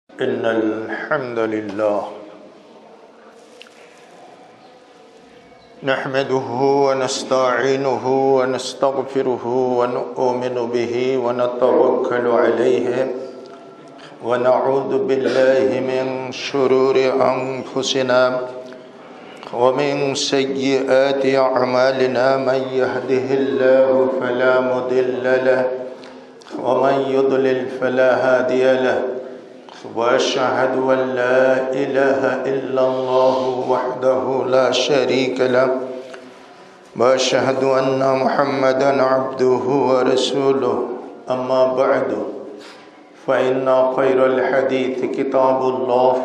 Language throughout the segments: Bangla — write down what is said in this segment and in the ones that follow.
إن الحمد لله نحمده ونستعينه ونستغفره ونؤمن به ونتوكل عليه ونعوذ بالله من شرور أنفسنا ومن سيئات أعمالنا من يهده الله فلا مضل له ومن يضلل فلا هادي له وأشهد أن لا إله إلا الله وحده لا شريك له وأشهد أن محمدا عبده ورسوله أما بعد فإن خير الحديث كتاب الله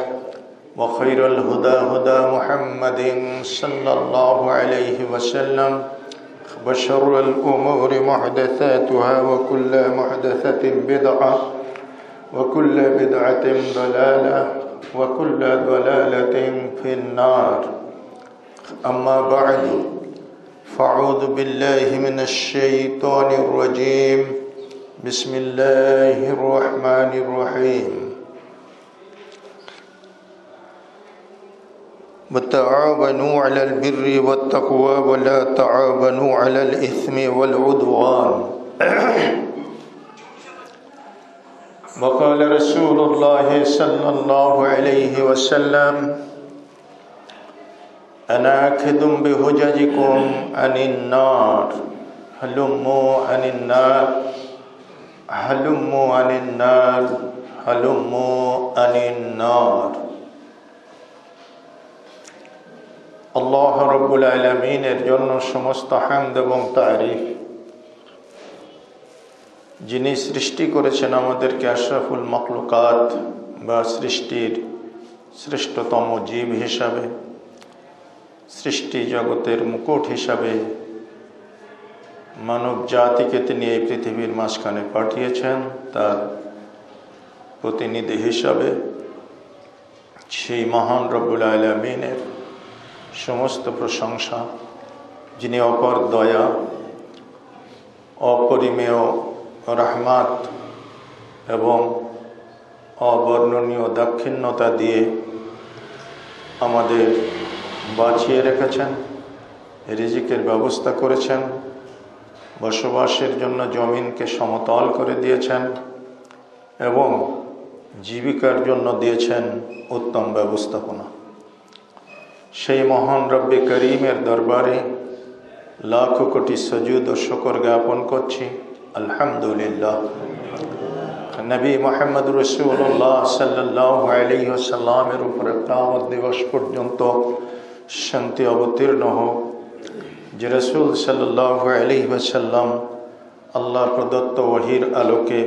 وخير الهدى هدى محمد صلى الله عليه وسلم وشر الأمور محدثاتها وكل محدثة بدعة وكل بدعة ضلالة وكل ضلالة في النار أما بعد فأعوذ بالله من الشيطان الرجيم بسم الله الرحمن الرحيم وتعاونوا على البر والتقوى ولا تعاونوا على الإثم والعدوان وقال رسول الله صلى الله عليه وسلم أنا آخذ بحججكم عن النار هلموا عن النار هلموا عن النار هلموا عن النار আল্লাহ রব্বুল আলামিনের জন্য সমস্ত হামদ এবং তারিফ, যিনি সৃষ্টি করেছেন আমাদেরকে আশরাফুল মাখলুকাত বা সৃষ্টির শ্রেষ্ঠতম জীব হিসাবে, সৃষ্টি জগতের মুকুট হিসাবে মানব জাতিকে তিনি এই পৃথিবীর মাঝখানে পাঠিয়েছেন তার প্রতিনিধি হিসাবে। সেই মহান রব্বুল আলামিনের সমস্ত প্রশংসা, যিনি অপার দয়া, অপরিমেয় রহমত এবং অবর্ণনীয় দাক্ষিণ্যতা দিয়ে আমাদের বাঁচিয়ে রেখেছেন, রিজিকের ব্যবস্থা করেছেন, বসবাসের জন্য জমিনকে সমতল করে দিয়েছেন এবং জীবিকার জন্য দিয়েছেন উত্তম ব্যবস্থাপনা। সেই মহান রব্বে করিমের দরবারে লাখো কোটি সজুদ ও শুকর জ্ঞাপন করছি, আলহামদুলিল্লাহ। নবী মুহাম্মদ রাসূলুল্লাহ সাল্লাল্লাহু আলাইহি ওয়াসাল্লামের উপরে কিয়ামত দিবস পর্যন্ত শান্তি অবতীর্ণ হোক। যে রাসূল সাল্লাল্লাহু আলাইহি ওয়াসাল্লাম আল্লাহ প্রদত্ত ওহীর আলোকে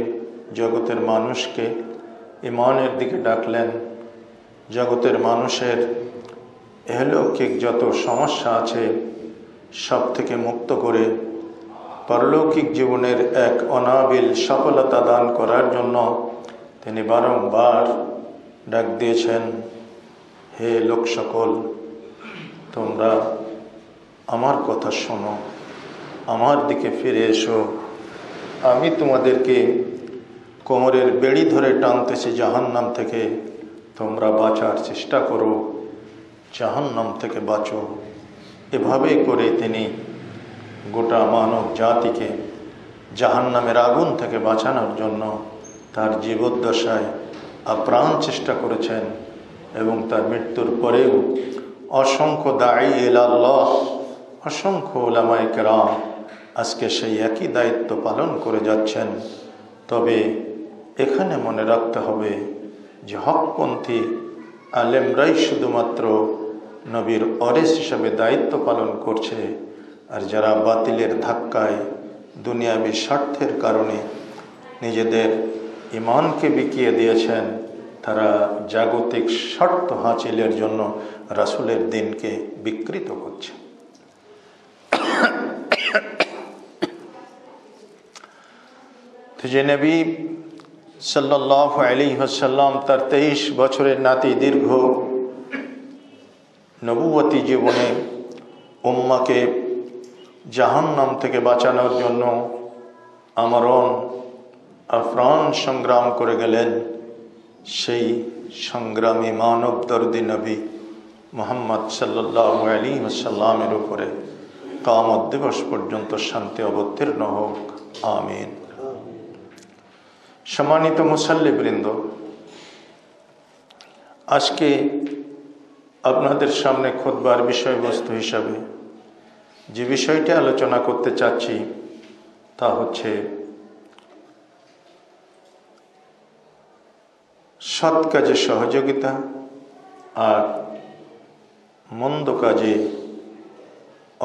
জগতের মানুষকে ঈমানের দিকে ডাকলেন, জগতের মানুষের ইহলৌকিক যত সমস্যা আছে সব থেকে মুক্ত করে পারলৌকিক জীবনের এক অনাবিল সফলতা দান করার জন্য তিনি বারংবার ডাক দিয়েছেন, হে লোক সকল, তোমরা আমার কথা শোনো, আমার দিকে ফিরে এসো, আমি তোমাদেরকে কোমরের বেড়ি ধরে টানতেছি জাহান্নাম থেকে, তোমরা বাঁচার চেষ্টা করো, জাহান্নাম থেকে বাঁচো। এভাবে করে তিনি গোটা মানব জাতিকে জাহান্নামের আগুন থেকে বাঁচানোর জন্য তার জীবদ্দশায় আপ্রাণ চেষ্টা করেছেন এবং তার মৃত্যুর পরেও অসংখ্য দাঈ ইলাল্লাহ, অসংখ্য উলামায়ে কেরাম আজকে সেই একই দায়িত্ব পালন করে যাচ্ছেন। তবে এখানে মনে রাখতে হবে যে হকপন্থী আলেমরাই শুধুমাত্র নবীর ওয়ারিস হিসাবে দায়িত্ব পালন করছে, আর যারা বাতিলের ধাক্কায় দুনিয়াবী স্বার্থের কারণে নিজেদের ঈমানকে বিকিয়ে দিয়েছেন, তারা জাগতিক স্বার্থ হাসিলের জন্য রাসূলের দিনকে বিকৃত করছে। তো যে নবী সাল্লাল্লাহু আলাইহি ওয়াসাল্লাম তার 23 বছরের নাতি দীর্ঘ নবুয়তি জীবনে উম্মাকে জাহান্নাম থেকে বাঁচানোর জন্য আমরণ আফরান সংগ্রাম করে গেলেন, সেই সংগ্রামী মানবদর্দী নবী মুহাম্মদ সাল্লাল্লাহু আলাইহি ওয়াসাল্লামের উপরে কিয়ামত দিবস পর্যন্ত শান্তি অবতীর্ণ হোক, আমিন। সম্মানিত মুসাল্লিবৃন্দ, আজকে আপনাদের সামনে খুতবার বিষয়বস্তু হিসাবে যে বিষয়টি আলোচনা করতে চাচ্ছি তা হচ্ছে সৎ কাজে সহযোগিতা আর মন্দ কাজে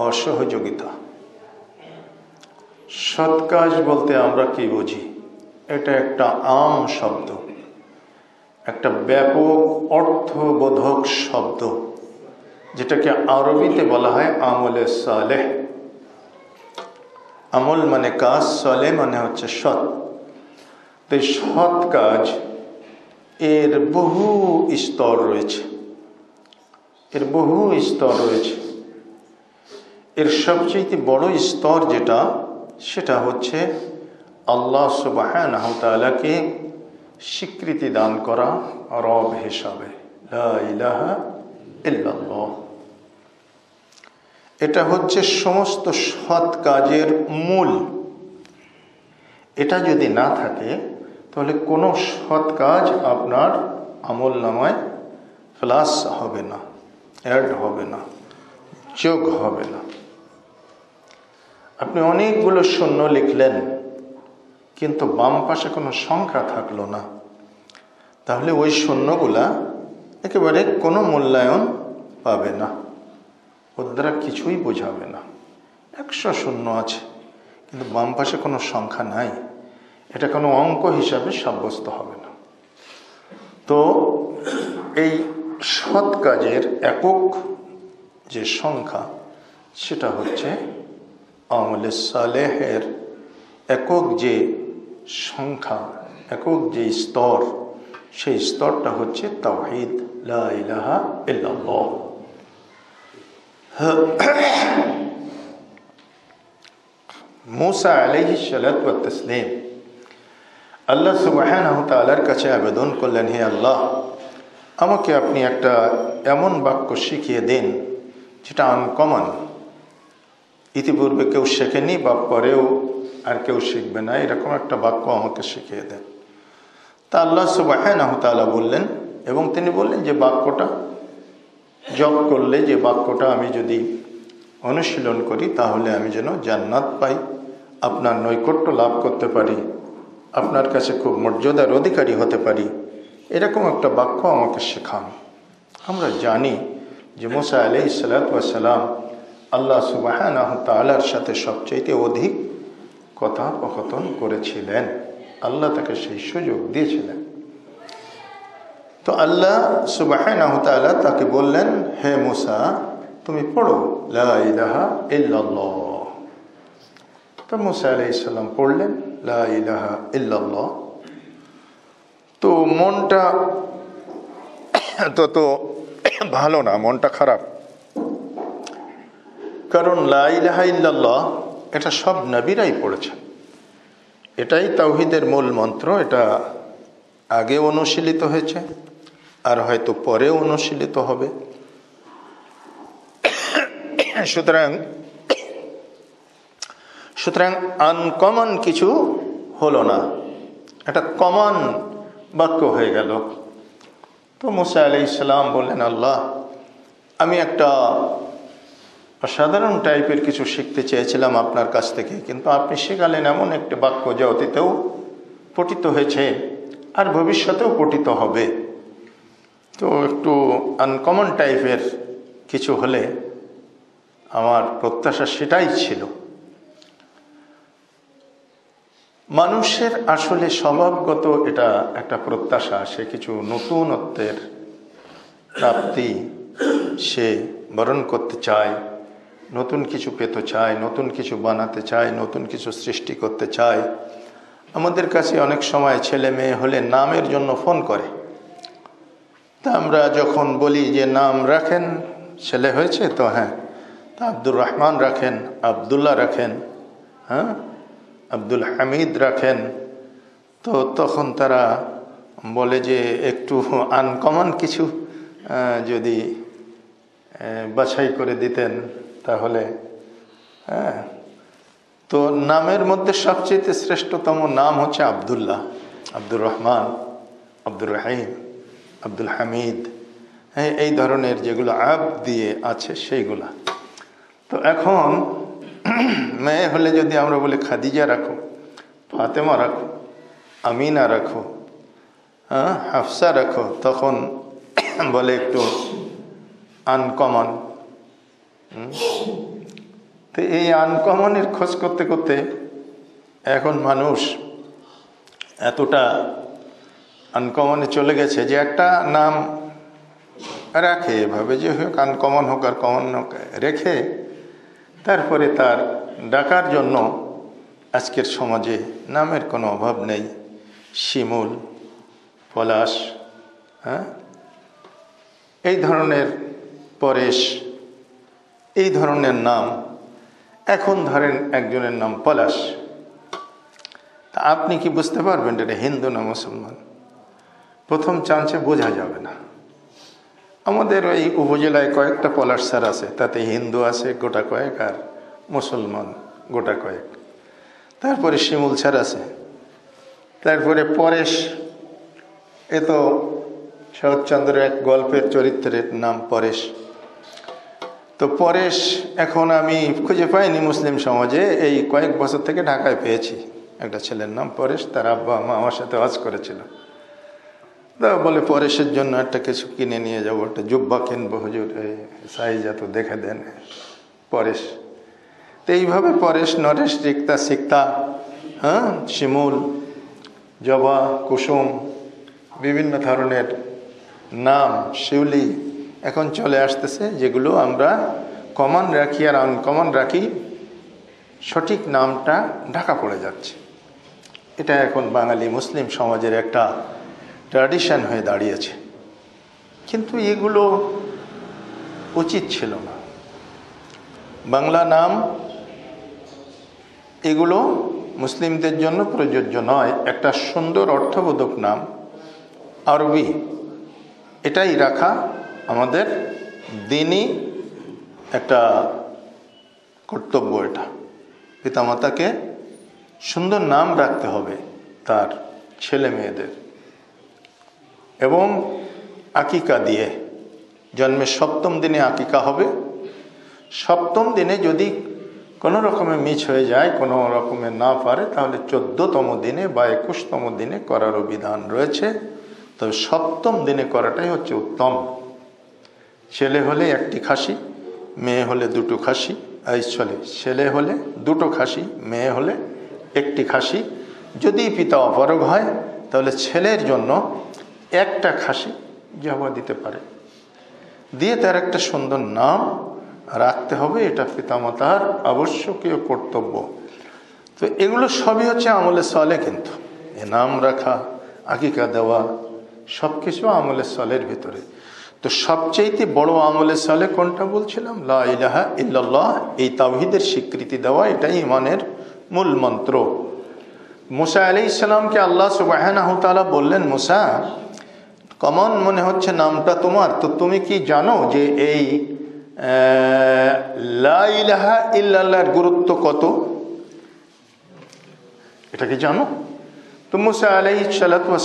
অসহযোগিতা। সৎ কাজ বলতে আমরা কি বুঝি? এটা একটা আম শব্দ, একটা ব্যাপক অর্থবোধক শব্দ, যেটাকে আরবিতে বলা হয় আমলে সালেহ। আমল মানে কাজ, সালেহ মানে হচ্ছে সৎ। তো সৎ কাজ এর বহু স্তর রয়েছে, এর সবচেয়ে বড় স্তর যেটা, সেটা হচ্ছে আল্লাহ সুবহানাহু ওয়া তাআলাকে স্বীকৃতি দান করা রব হিসাবে, লা ইলাহা ইল্লাল্লাহ। এটা হচ্ছে সমস্ত সৎ কাজের মূল। এটা যদি না থাকে তাহলে কোনো সৎ কাজ আপনার আমল নামায় প্লাস হবে না, অ্যাড হবে না, যোগ হবে না। আপনি অনেকগুলো শূন্য লিখলেন কিন্তু বাম পাশে কোনো সংখ্যা থাকলো না, তাহলে ওই শূন্যগুলা একেবারে কোনো মূল্যায়ন পাবে না, ওর দ্বারা কিছুই বোঝাবে না। 100 শূন্য আছে কিন্তু বাম পাশে কোনো সংখ্যা নাই, এটা কোনো অঙ্ক হিসাবে সাব্যস্ত হবে না। তো এই সৎ কাজের একক যে সংখ্যা, সেটা হচ্ছে আমলে সালেহের একক যে সংখ্যা, একক যে স্তর, সেই স্তরটা হচ্ছে তাওহীদ, লা ইলাহা ইল্লাল্লাহ। মুসা আলাইহিস সালাতু ওয়াত তাসলিম আল্লাহ সুবহানাহু ওয়া তাআলার কাছে আবেদন করলেন, হে আল্লাহ, আমাকে আপনি একটা এমন বাক্য শিখিয়ে দিন যেটা আনকমন, ইতিপূর্বে কেউ শেখেনি বা পরেও আর কেউ শিখবে না, এরকম একটা বাক্য আমাকে শিখিয়ে দেন। তা আল্লাহ সুবহানাহু ওয়া তাআলা বললেন, এবং তিনি বললেন যে বাক্যটা জপ করলে, যে বাক্যটা আমি যদি অনুশীলন করি তাহলে আমি যেন জান্নাত পাই, আপনার নৈকট্য লাভ করতে পারি, আপনার কাছে খুব মর্যাদার অধিকারী হতে পারি, এরকম একটা বাক্য আমাকে শেখান। আমরা জানি যে মুসা আলাইহিস সালাতু ওয়াস সালাম আল্লাহ সুবহানাহু ওয়া তাআলার সাথে সবচেয়ে অধিক কথোপকথন করেছিলেন, আল্লাহ তাকে সেই সুযোগ দিয়েছিলেন। তো আল্লাহ সুবহানাহু ওয়া তাআলা তাকে বললেন, হে মুসা, তুমি পড়ো লা ইলাহা ইল্লাল্লাহ। তো মুসা আলাইহিস সালাম পড়লেন লা ইলাহা ইল্লাল্লাহ। তো মনটা তো ভালো না, মনটা খারাপ, কারণ লা ইলাহা ইল্লাল্লাহ এটা সব নবীরাই পড়েছেন, এটাই তাওহীদের মূল মন্ত্র। এটা আগে অনুশীলিত হয়েছে আর হয়তো পরে অনুশীলিত হবে। সুতরাং আনকমন কিছু হলো না, এটা কমন বাক্য হয়ে গেল। তো মুসা আলাইহিস সালাম বললেন, আল্লাহ, আমি একটা অসাধারণ টাইপের কিছু শিখতে চেয়েছিলাম আপনার কাছ থেকে, কিন্তু আপনি শেখালেন এমন একটা বাক্য যা অতীতেও পঠিত হয়েছে আর ভবিষ্যতেও পঠিত হবে। তো একটু আনকমন টাইপের কিছু হলে আমার প্রত্যাশা সেটাই ছিল। মানুষের আসলে স্বভাবগত এটা একটা প্রত্যাশা, সে কিছু নতুনত্বের প্রাপ্তি সে বরণ করতে চায়, নতুন কিছু পেতে চায়, নতুন কিছু বানাতে চায়, নতুন কিছু সৃষ্টি করতে চায়। আমাদের কাছে অনেক সময় ছেলে মেয়ে হলে নামের জন্য ফোন করে, তা আমরা যখন বলি যে নাম রাখেন, ছেলে হয়েছে তো হ্যাঁ, তা আব্দুর রহমান রাখেন, আবদুল্লাহ রাখেন, হ্যাঁ আব্দুল হামিদ রাখেন, তো তখন তারা বলে যে একটু আনকমন কিছু যদি বাছাই করে দিতেন তাহলে। হ্যাঁ, তো নামের মধ্যে সবচেয়ে শ্রেষ্ঠতম নাম হচ্ছে আব্দুল্লাহ, আব্দুর রহমান, আব্দুর রহিম, আব্দুল হামিদ। হ্যাঁ, এই ধরনের যেগুলো আব দিয়ে আছে সেইগুলা। তো এখন মেয়ে হলে যদি আমরা বলি খাদিজা রাখো, ফাতেমা রাখো, আমিনা রাখো, হ্যাঁ, হাফসা রাখো, তখন বলে একটু আনকমন। তো এই আনকমনের খোঁজ করতে করতে এখন মানুষ এতটা আনকমনে চলে গেছে যে একটা নাম রাখে, ভাবে যে হোক আনকমন হোক আর কমন হোক রেখে তারপরে তার ডাকার জন্য আজকের সমাজে নামের কোনো অভাব নেই। শিমুল, পলাশ, হ্যাঁ, এই ধরনের পরেশ, এই ধরনের নাম। এখন ধরেন একজনের নাম পলাশ, তা আপনি কি বুঝতে পারবেন এটা হিন্দু না মুসলমান? প্রথম চান্সে বোঝা যাবে না। আমাদের ওই উপজেলায় কয়েকটা পলাশ স্যার আছে, তাতে হিন্দু আছে গোটা কয়েক আর মুসলমান গোটা কয়েক। তারপরে শিমুল স্যার আছে, তারপরে পরেশ, এ তো শরৎচন্দ্রের এক গল্পের চরিত্রের নাম পরেশ। তো পরেশ এখন আমি খুঁজে পাইনি মুসলিম সমাজে, এই কয়েক বছর থেকে ঢাকায় পেয়েছি একটা ছেলের নাম পরেশ। তার আব্বা মা আমার সাথে ওয়াজ করেছিল, তা বলে পরেশের জন্য একটা কিছু কিনে নিয়ে যাবো, একটা জুব্বা কিনবো হুজুর, এই সাইজ এত দেখে দেন পরেশ। তো এইভাবে পরেশ, নরেশ, রিক্তা, সিক্তা, হ্যাঁ, শিমুল, জবা, কুসুম, বিভিন্ন ধরনের নাম, শিউলি এখন চলে আসতেছে, যেগুলো আমরা কমন রাখি আর আনকমন রাখি, সঠিক নামটা ঢাকা পড়ে যাচ্ছে। এটা এখন বাঙালি মুসলিম সমাজের একটা ট্র্যাডিশন হয়ে দাঁড়িয়েছে, কিন্তু এগুলো উচিত ছিল না। বাংলা নাম এগুলো মুসলিমদের জন্য প্রযোজ্য নয়। একটা সুন্দর অর্থবোধক নাম আরবি, এটাই রাখা আমাদের দিনই একটা কর্তব্য। এটা পিতামাতাকে সুন্দর নাম রাখতে হবে তার ছেলে মেয়েদের, এবং আকিকা দিয়ে, জন্মের 7ম দিনে আকিকা হবে। 7ম দিনে যদি কোনো রকমের মিছ হয়ে যায়, কোনো রকমে না পারে, তাহলে 14তম দিনে বা 21তম দিনে করারও বিধান রয়েছে। তবে 7ম দিনে করাটাই হচ্ছে উত্তম। ছেলে হলে 1টি খাসি, মেয়ে হলে 2টো খাসি, ছেলে হলে 2টো খাসি, মেয়ে হলে 1টি খাসি। যদি পিতা অপারগ হয় তাহলে ছেলের জন্য 1টা খাসি জবা দিতে পারে, দিয়ে তার একটা সুন্দর নাম রাখতে হবে। এটা পিতামাতার আবশ্যকীয় কর্তব্য। তো এগুলো সবই হচ্ছে আমলে সালে, কিন্তু এ নাম রাখা, আকিকা দেওয়া, সব কিছু আমলে সালের ভিতরে। তো সবচেয়ে বড় আমলে সালে কোনটা বলছিলাম? লা ইলাহা ইল্লাল্লাহ, এই তাওহীদের স্বীকৃতি দেওয়া, এটাই ঈমানের মূল মন্ত্র। মুসা আলাইহিস সালামকে আল্লাহ সুবহানাহু ওয়া তাআলা বললেন, মুসা, কমন মনে হচ্ছে নামটা তোমার, তো তুমি কি জানো যে এই লা ইলাহা ইল্লাল্লাহর গুরুত্ব কত? এটা কি জানো? তো মুসা আলাইহিস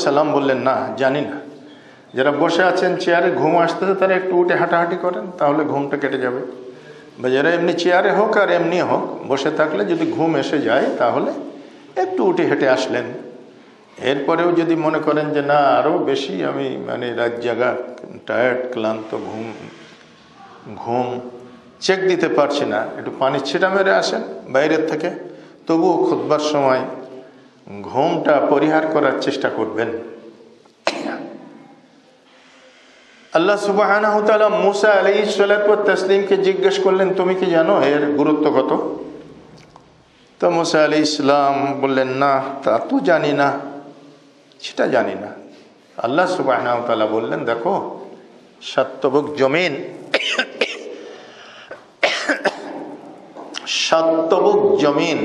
সালাম বললেন, না, জানি না। যারা বসে আছেন চেয়ারে, ঘুম আসতেছে, তারা একটু উঠে হাঁটাহাঁটি করেন, তাহলে ঘুমটা কেটে যাবে। বা যারা এমনি চেয়ারে হোক আর এমনি হোক বসে থাকলে যদি ঘুম এসে যায়, তাহলে একটু উঠে হেঁটে আসলেন। এরপরেও যদি মনে করেন যে না, আরও বেশি আমি রাত জাগা, টায়ার্ড, ক্লান্ত, ঘুম চেক দিতে পারছি না, একটু পানি ছিটা মেরে আসেন বাইরের থেকে। তবুও খুতবার সময় ঘুমটা পরিহার করার চেষ্টা করবেন। আল্লাহ সুবহানাহু ওয়া তাআলা মুসা আলাইহিস সালাতু ওয়াত তাসলিমকে জিজ্ঞেস করলেন, তুমি কি জানো এর গুরুত্ব কত? তো মুসা আলাইহিস সালাম বললেন, না, তা তো জানি না, সেটা জানি না। আল্লাহ সুবহানাহু ওয়া তাআলা বললেন, দেখো, 7 তবক জমিন, 7 তবক জমিন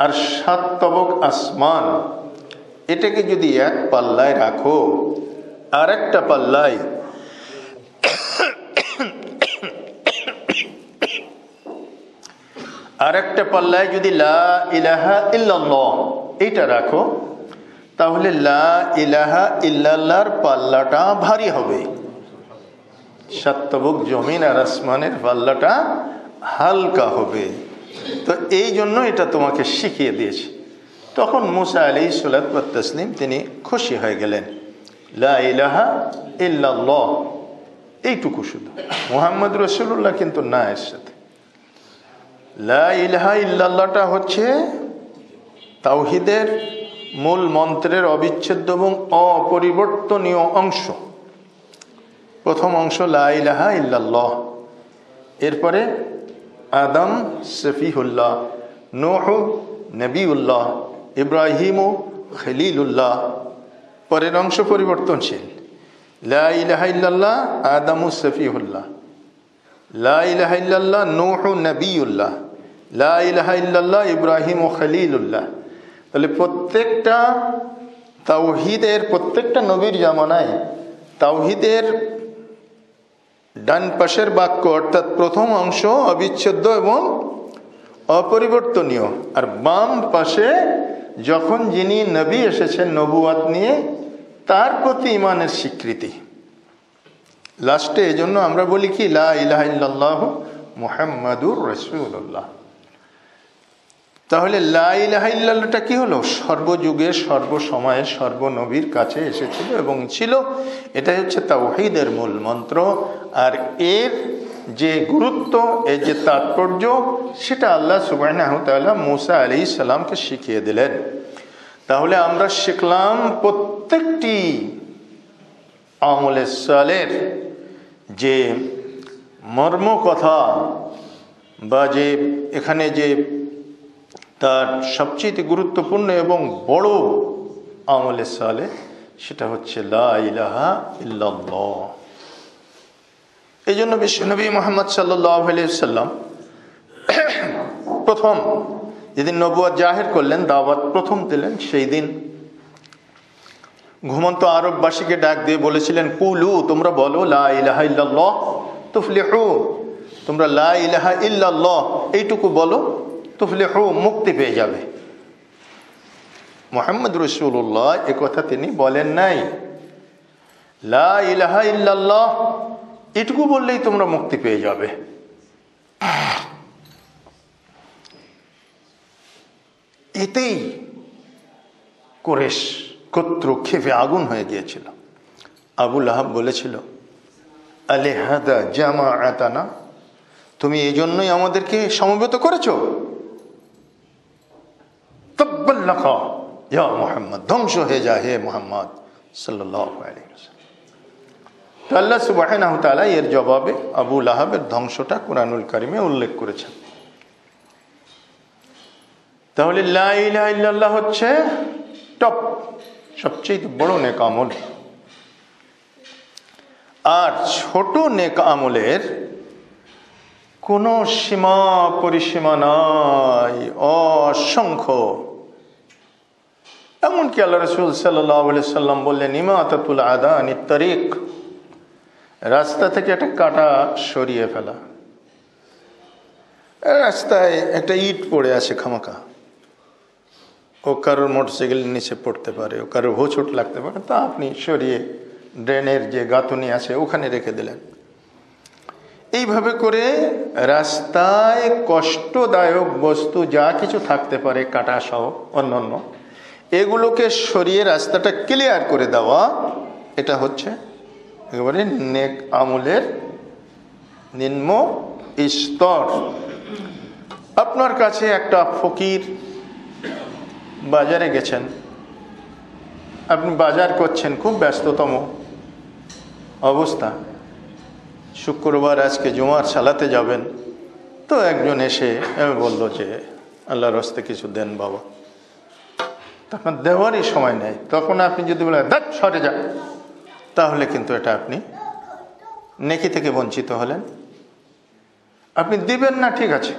আর 7 তবক আসমান, এটাকে যদি এক পাল্লায় রাখো, আর একটা পাল্লায় যদি লা ইলাহা ইল্লাল্লাহ এইটা রাখো, তাহলে লা ইলাহা ইল্লাল্লাহর পাল্লাটা ভারী হবে, সাতবুক জমিন আর আসমানের পাল্লাটা হালকা হবে। তো এই জন্য এটা তোমাকে শিখিয়ে দিয়েছে। তখন মুসা আলাইহিস সালাতু ওয়াত তাসলিম তিনি খুশি হয়ে গেলেন, লা ইলাহা ইল্লাল্লাহ এইটুকু শুধু, মুহাম্মদ রাসূলুল্লাহ কিন্তু না। এর সাথে লা ইলাহা ইল্লাল্লাহটা হচ্ছে তাওহীদের মূল মন্ত্রের অবিচ্ছেদ্য এবং অপরিবর্তনীয় অংশ। প্রথম অংশ লা ইলাহা ইল্লাল্লাহ, এরপরে আদম সফিহুল্লাহ, নূহ নবিউল্লাহ, ইব্রাহিম খলিলুল্লাহ। পরের অংশ পরিবর্তনশীল, লা ইলাহা ইল্লাল্লাহ আদম সফিহুল্লাহ, লা ইলাহা ইল্লাল্লাহ নূহ নবিউল্লাহ, লা ইলাহা ইল্লাল্লাহ ইব্রাহিম খলিলুল্লাহ। তাহলে প্রত্যেকটা তাওহীদের, প্রত্যেকটা নবীর জামানায় তাওহীদের ডান পাশের বাক্য অর্থাৎ প্রথম অংশ অবিচ্ছেদ্য এবং অপরিবর্তনীয়, আর বাম পাশে যখন যিনি নবী এসেছেন নবুয়াত নিয়ে তার প্রতি ঈমানের স্বীকৃতি। লাস্টে এজন্য আমরা বলি কি লা ইলাহা ইল্লাল্লাহু মুহাম্মাদুর রাসূলুল্লাহ। তাহলে লা ইলাহা ইল্লাল্লাহটা কি হলো? সর্বযুগে সর্বসময়ে সর্বনবীর কাছে এসেছিল এবং ছিল। এটাই হচ্ছে তাওহীদের মূল মন্ত্র। আর এর যে গুরুত্ব, এর যে তাৎপর্য, সেটা আল্লাহ সুবহানাহু ওয়া তাআলা মুসা আলাইহিস সালামকে শিখিয়ে দিলেন। তাহলে আমরা শিখলাম প্রত্যেকটি আমলে সালের যে মর্ম কথা, বা যে এখানে যে তার সবচেয়ে গুরুত্বপূর্ণ এবং বড় আমলে সালে, সেটা হচ্ছে লা ইলাহা ইল্লাল্লাহ। এই জন্য বিশ্বনবী মুহাম্মদ সাল্লাল্লাহু আলাইহি ওয়াসাল্লাম প্রথম যেদিন নবুয়ত জাহির করলেন, দাওয়াত প্রথম দিলেন, সেই দিন ঘুমন্ত আরববাসীকে ডাক দিয়ে বলেছিলেন, কুলু তোমরা বলো লা ইলাহা ইল্লাল্লাহ তুফলিহু, তোমরা লা ইলাহা ইল্লাল্লাহ এইটুকু বলো, তুফলিহু মুক্তি পেয়ে যাবে। মুহাম্মদ রাসূলুল্লাহ এ কথা তিনি বলেন নাই, লা ইলাহা ইল্লাল্লাহ এটুকু বললেই তোমরা মুক্তি পেয়ে যাবে। এতেই কুরাইশ গোত্র ক্ষেপে আগুন হয়ে গিয়েছিল। আবু লাহাব বলেছিল, আলিহাদা জামাআতানা, তুমি এই জন্যই আমাদেরকে সমবেত করেছো? তাব্বাল লাকা ইয়া মুহাম্মদ, ধ্বংস হয়ে যায় হে মুহাম্মদ সাল্লাল্লাহু আলাইহি ওয়াসাল্লাম। আল্লাহ সুবহানাহু ওয়া তাআলা এর জবাবে আবু লাহাবের ধ্বংসটা কুরআনুল কারীমে উল্লেখ করেছেন। তাহলে লা ইলাহা ইল্লাল্লাহ হচ্ছে টপ, সবচেয়ে বড় নেক আমল। আর ছোট নেক আমলের কোনো সীমা পরিসীমা নাই, অসংখ্য। এমনকি আল্লাহ রাসূল সাল্লাল্লাহু আলাইহি সাল্লাম বললেন, ইমাতাতুল আদা আনিত তারিক, রাস্তা থেকে একটা কাঁটা সরিয়ে ফেলা। রাস্তায় একটা ইট পড়ে আছে খামাকা, ও কারোর মোটরসাইকেলের নিচে পড়তে পারে, ও কারোর হোঁচট লাগতে পারে, তা আপনি সরিয়ে ড্রেনের যে গাঁথনি আছে ওখানে রেখে দিলেন। এইভাবে করে রাস্তায় কষ্টদায়ক বস্তু যা কিছু থাকতে পারে, কাঁটা সহ অন্যান্য, এগুলোকে সরিয়ে রাস্তাটা ক্লিয়ার করে দেওয়া, এটা হচ্ছে একেবারে নেক আমলের নিম্ন স্তর। আপনার কাছে একটা ফকির, বাজারে গেছেন, আপনি বাজার করছেন, খুব ব্যস্ততম অবস্থা, শুক্রবার আজকে জুমার সালাতে যাবেন, তো একজন এসে বলল যে আল্লাহর রাস্তায় কিছু দেন বাবা। তখন দেওয়ারই সময় নেই, তখন আপনি যদি বলেন দেখ সরে যা, তাহলে কিন্তু এটা আপনি নেকি থেকে বঞ্চিত হলেন। আপনি দিবেন না, ঠিক আছে,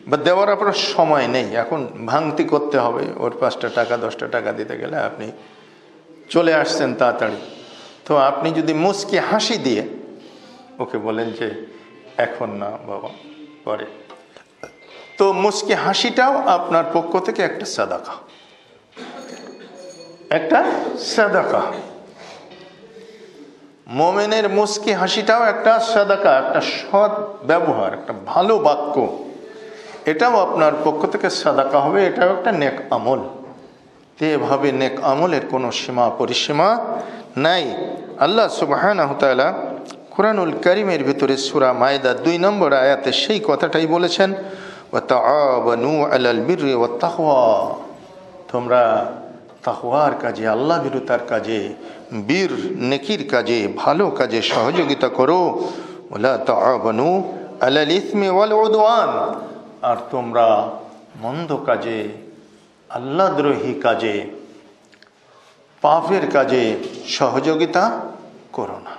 বা দেওয়ার আপনার সময় নেই, এখন ভাঙতি করতে হবে, ওর 5টা টাকা 10টা টাকা দিতে গেলে আপনি চলে আসছেন তাড়াতাড়ি। তো আপনি যদি মুচকি হাসি দিয়ে ওকে বলেন যে এখন না বাবা, পরে, তো মুচকি হাসিটাও আপনার পক্ষ থেকে একটা সাদাকা, একটা সাদাকা। মোমেনের মুচকি হাসিটাও একটা সাদাকা, একটা সৎ ব্যবহার, একটা ভালো বাক্য, এটাও আপনার পক্ষ থেকে সাদাকা হবে, এটাও একটা নেক আমল। তো এভাবে নেক আমলের কোনো সীমা পরিসীমা নাই। আল্লাহ সুবহানাহু ওয়া তাআলা কুরআনুল কারীমের ভিতরে সূরা মায়েদা 2 নম্বর আয়াতে সেই কথাটাই বলেছেন, ওয়া তাআওয়ানু আলাল বিররি ওয়াত তাকওয়া, তোমরা তাকওয়ার কাজে, আল্লাহ ভীরুতার কাজে, বীর নেকির কাজে, ভালো কাজে সহযোগিতা করো। ওয়ালা তাআওয়ানু আলাল ইসমি ওয়াল উদওয়ান, আর তোমরা মন্দ কাজে, আল্লাহদ্রোহী কাজে, পাপের কাজে সহযোগিতা করো না।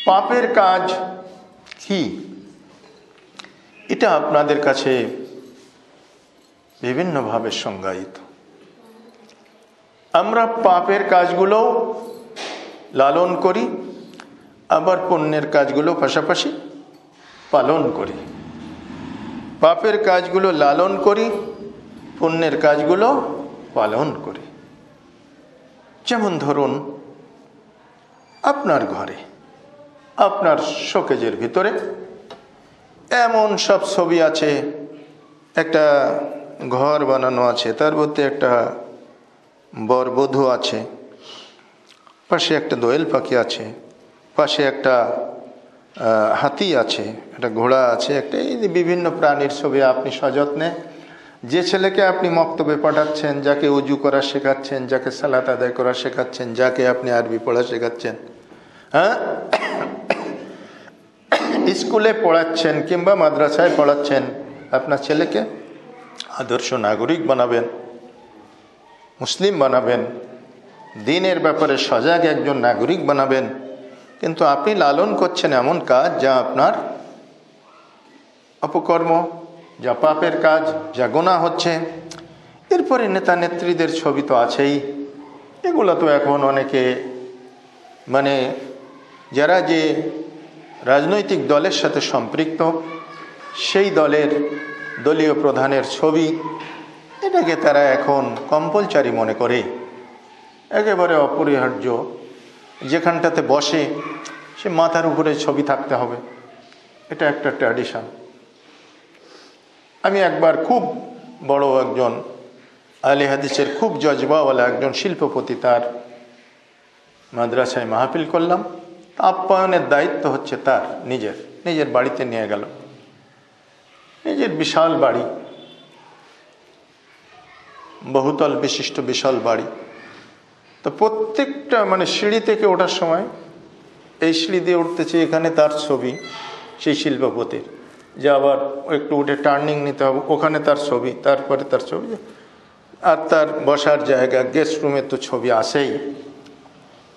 পাপের কাজ কি, এটা আপনাদের কাছে বিভিন্নভাবে সংজ্ঞায়িত। আমরা পাপের কাজগুলো লালন করি, আবার পুণ্যের কাজগুলো পাশাপাশি পালন করি। পাপের কাজগুলো লালন করি, পুণ্যের কাজগুলো পালন করি। যেমন ধরুন, আপনার ঘরে, আপনার শোকেজের ভিতরে এমন সব ছবি আছে, একটা ঘর বানানো আছে, তার মধ্যে একটা বরবধূ আছে, পাশে একটা দোয়েল পাখি আছে, পাশে একটা হাতি আছে, একটা ঘোড়া আছে, একটা এই যে বিভিন্ন প্রাণীর ছবি আপনি সযত্নে, যে ছেলেকে আপনি মক্তবে পাঠাচ্ছেন, যাকে উজু করা শেখাচ্ছেন, যাকে সালাত আদায় করা শেখাচ্ছেন, যাকে আপনি আরবি পড়া শেখাচ্ছেন, হ্যাঁ, স্কুলে পড়াচ্ছেন কিংবা মাদ্রাসায় পড়াচ্ছেন, আপনার ছেলেকে আদর্শ নাগরিক বানাবেন, মুসলিম বানাবেন, দ্বীনের ব্যাপারে সজাগ একজন নাগরিক বানাবেন, কিন্তু আপনি লালন করছেন এমন কাজ যা আপনার অপকর্ম, যা পাপের কাজ, যা গুনাহ হচ্ছে। এরপরে নেতা নেত্রীদের ছবি তো আছেই, এগুলো তো এখন অনেকে, মানে যারা যে রাজনৈতিক দলের সাথে সম্পৃক্ত, সেই দলের দলীয় প্রধানের ছবি, এটাকে তারা এখন কম্পালসারি মনে করে, একেবারে অপরিহার্য। যেখানটাতে বসে সে মাথার উপরে ছবি থাকতে হবে, এটা একটা ট্র্যাডিশন। আমি একবার খুব বড় একজন আহলে হাদিসের খুব জজবাওয়ালা একজন শিল্পপতি, তার মাদ্রাসায় মাহফিল করলাম। আপ্যায়নের দায়িত্ব হচ্ছে তার নিজের বাড়িতে নিয়ে গেল, নিজের বিশাল বাড়ি, বহুতল বিশিষ্ট বিশাল বাড়ি। তো প্রত্যেকটা মানে সিঁড়ি থেকে ওঠার সময় এই সিঁড়ি দিয়ে উঠতেছে, এখানে তার ছবি, সেই শিল্পপতির, যে আবার একটু উঠে টার্নিং নিতে হবে, ওখানে তার ছবি, তারপরে তার ছবি, আর তার বসার জায়গা, গেস্ট রুমের তো ছবি আসেই।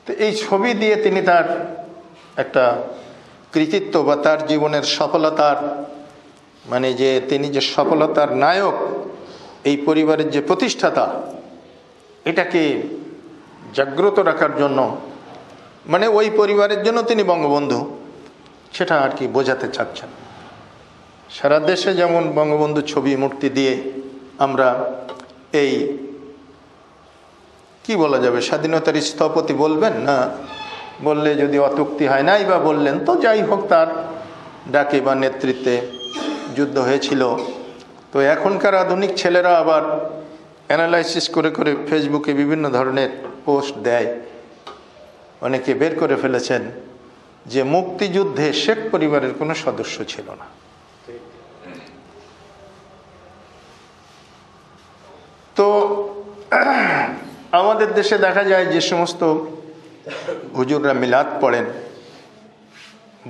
তো এই ছবি দিয়ে তিনি তার একটা কৃতিত্ব বা তার জীবনের সফলতার, মানে যে তিনি যে সফলতার নায়ক, এই পরিবারের যে প্রতিষ্ঠাতা, এটাকে জাগ্রত রাখার জন্য, মানে ওই পরিবারের জন্য তিনি বঙ্গবন্ধু, সেটা আর কি বোঝাতে চাচ্ছেন। সারা দেশে যেমন বঙ্গবন্ধু ছবি মূর্তি দিয়ে আমরা এই কি বলা যাবে, স্বাধীনতার স্থপতি বলবেন না, বললে যদি অত্যুক্তি হয়, নাই বা বললেন, তো যাই হোক, তার ডাকে বা নেতৃত্বে যুদ্ধ হয়েছিল। তো এখনকার আধুনিক ছেলেরা আবার অ্যানালাইসিস করে করে ফেসবুকে বিভিন্ন ধরনের পোস্ট দেয়। অনেকে বের করে ফেলেছেন যে মুক্তিযুদ্ধে শেখ পরিবারের কোনো সদস্য ছিল না। তো আমাদের দেশে দেখা যায় যে সমস্ত হুজুররা মিলাদ পড়েন,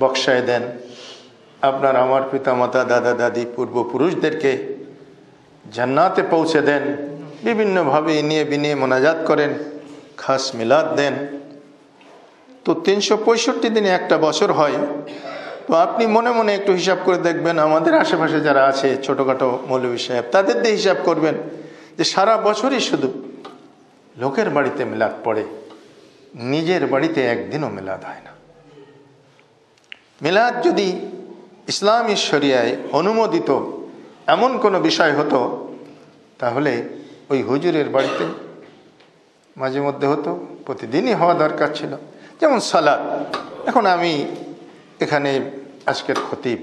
বক্সায় দেন, আপনার আমার পিতামাতা, দাদা দাদি, পূর্বপুরুষদেরকে জান্নাতে পৌঁছে দেন, বিভিন্নভাবে ইনিয়ে বিনিয়ে মোনাজাত করেন, খাস মিলাদ দেন। তো 365 দিনে একটা বছর হয়, তো তো আপনি মনে মনে একটু হিসাব করে দেখবেন, আমাদের আশেপাশে যারা আছে ছোটোখাটো মৌলভী সাহেব, তাদের দিয়ে হিসাব করবেন যে সারা বছরই শুধু লোকের বাড়িতে মিলাদ পড়ে, নিজের বাড়িতে একদিনও মিলাদ হয় না। মিলাদ যদি ইসলামী শরিয়ায় অনুমোদিত এমন কোনো বিষয় হতো তাহলে ওই হুজুরের বাড়িতে মাঝে মধ্যে হতো, প্রতিদিনই হওয়া দরকার ছিল। যেমন সালাত, এখন আমি এখানে আজকের খতিব,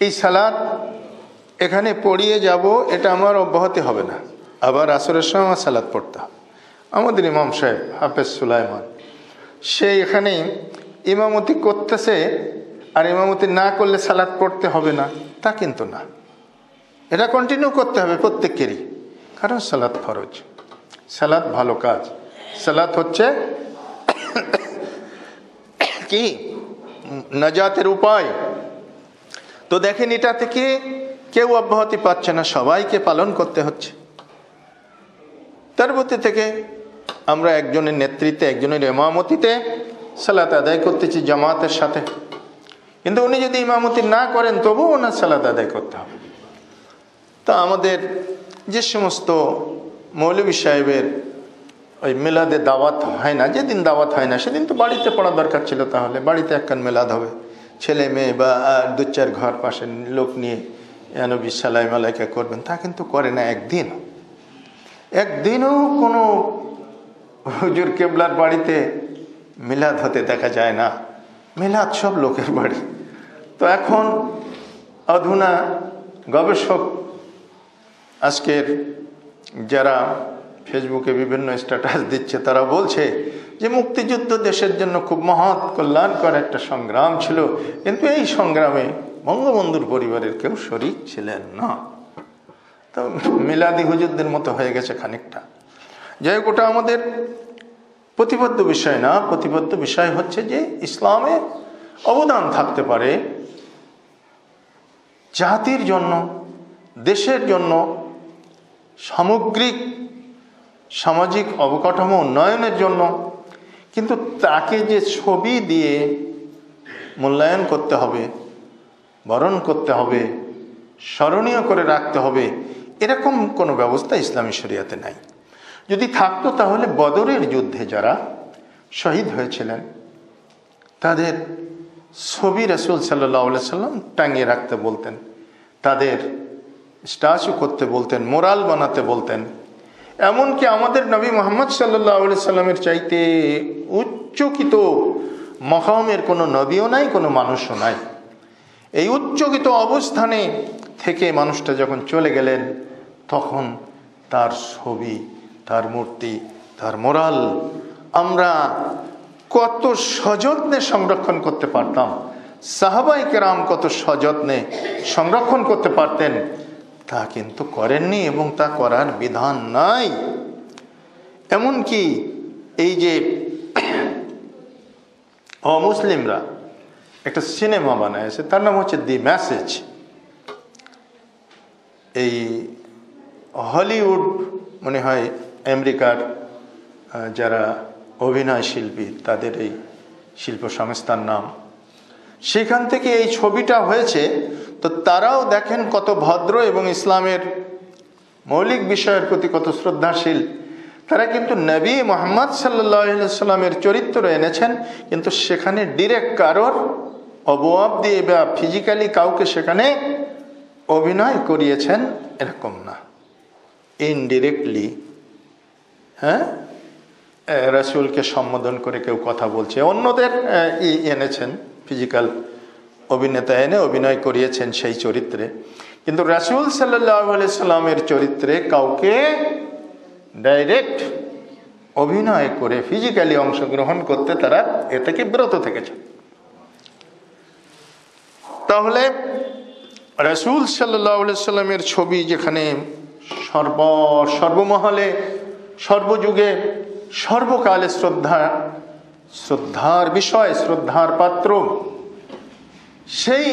এই সালাত এখানে পড়িয়ে যাব এটা আমার অব্যাহতি হবে না, আবার আসরের সময় আমার সালাত পড়তে হবে। আমাদের ইমাম সাহেব হাফেজ সুলাইমান, সে এখানে ইমামতি করতেছে আর ইমামতি না করলে সালাত পড়তে হবে না, তা কিন্তু না, এটা কন্টিনিউ করতে হবে প্রত্যেকেরই, কারণ সালাত ফরজ, সালাত ভালো কাজ, সালাত হচ্ছে কি নাজাতের উপায়। তো দেখেন, এটা থেকে কেউ অব্যাহতি পাচ্ছে না, সবাইকে পালন করতে হচ্ছে। তার মধ্যে থেকে আমরা একজনের নেতৃত্বে, একজনের ইমামতিতে সালাত আদায় করতেছি জামাতের সাথে, কিন্তু উনি যদি ইমামতি না করেন তবুও ওনার সালাত আদায় করতে হবে। তা আমাদের যে সমস্ত মৌলভী সাহেবের ওই মিলাদে দাওয়াত হয় না, যেদিন দাওয়াত হয় না সেদিন তো বাড়িতে পড়া দরকার ছিল, তাহলে বাড়িতে একখান মিলাদ হবে, ছেলে মেয়ে বা 2-4 ঘর পাশের লোক নিয়ে নবী সালাম আলাইকা করবেন, তা কিন্তু করে না। একদিনও কোনো হুজুর কেবলার বাড়িতে মিলাদ হতে দেখা যায় না, মিলাদ সব লোকের বাড়ি। তো এখন অধুনা গবেষক আজকের যারা ফেসবুকে বিভিন্ন স্ট্যাটাস দিচ্ছে, তারা বলছে যে মুক্তিযুদ্ধ দেশের জন্য খুব মহৎ কল্যাণকর একটা সংগ্রাম ছিল, কিন্তু এই সংগ্রামে বঙ্গবন্ধুর পরিবারের কেউ শরীক ছিলেন না। তো মিলাদি হুজুরদের মতো হয়ে গেছে খানিকটা। যাই হোক, ওটা আমাদের প্রতিবদ্ধ বিষয় না। প্রতিবদ্ধ বিষয় হচ্ছে যে ইসলামে অবদান থাকতে পারে জাতির জন্য, দেশের জন্য, সামগ্রিক সামাজিক অবকাঠামো উন্নয়নের জন্য, কিন্তু তাকে যে ছবি দিয়ে মূল্যায়ন করতে হবে, বরণ করতে হবে, স্মরণীয় করে রাখতে হবে, এরকম কোনো ব্যবস্থা ইসলামী শরিয়াতে নাই। যদি থাকতো তাহলে বদরের যুদ্ধে যারা শহীদ হয়েছিলেন তাদের ছবি রাসূল সাল্লাল্লাহু আলাইহি সাল্লাম টাঙিয়ে রাখতে বলতেন, তাদের স্ট্যাচু করতে বলতেন, মোরাল বানাতে বলতেন। এমনকি আমাদের নবী মুহাম্মদ সাল্লাল্লাহু আলাইহি সাল্লামের চাইতে উচ্চকিত মকামের কোনো নবীও নাই, কোনো মানুষও নাই। এই উচ্চকিত অবস্থানে থেকে মানুষটা যখন চলে গেলেন, তখন তার ছবি, তার মূর্তি, তার মোরাল আমরা কত সযত্নে সংরক্ষণ করতে পারতাম, সাহাবায়ে কেরাম কত সযত্নে সংরক্ষণ করতে পারতেন, তা কিন্তু করেননি এবং তা করার বিধান নাই। এমনকি এই যে অমুসলিমরা একটা সিনেমা বানায়ছে, তার নাম হচ্ছে দি মেসেজ। এই হলিউড মনে হয় আমেরিকার যারা অভিনয় শিল্পী, তাদের এই শিল্প সংস্থার নাম, সেখান থেকে এই ছবিটা হয়েছে। তো তারাও দেখেন কত ভদ্র এবং ইসলামের মৌলিক বিষয়ের প্রতি কত শ্রদ্ধাশীল। তারা কিন্তু নবী মুহাম্মদ সাল্লাল্লাহু আলাইহি সাল্লামের চরিত্র এনেছেন, কিন্তু সেখানে ডিরেক্ট কারোর অবয়ব দিয়ে বা ফিজিক্যালি কাউকে সেখানে অভিনয় করিয়েছেন এরকম না, ইনডিরেক্টলি রাসূলকে সম্বোধন করে কেউ কথা বলছে, অন্যদের এনেছেন, ফিজিক্যাল অভিনেতা এনে অভিনয় করিয়েছেন সেই চরিত্রে, কিন্তু রাসূল সাল্লাল্লাহু আলাইহি সাল্লামের চরিত্রে কাউকে ডাইরেক্ট অভিনয় করে ফিজিক্যালি অংশগ্রহণ করতে তারা এ থেকে বিরত থেকেছে। তাহলে রাসূল সাল্লাল্লাহু আলাইহি সাল্লামের ছবি যেখানে সর্বমহলে, সর্বযুগে, সর্বকালে শ্রদ্ধার বিষয়, শ্রদ্ধার পাত্র, সেই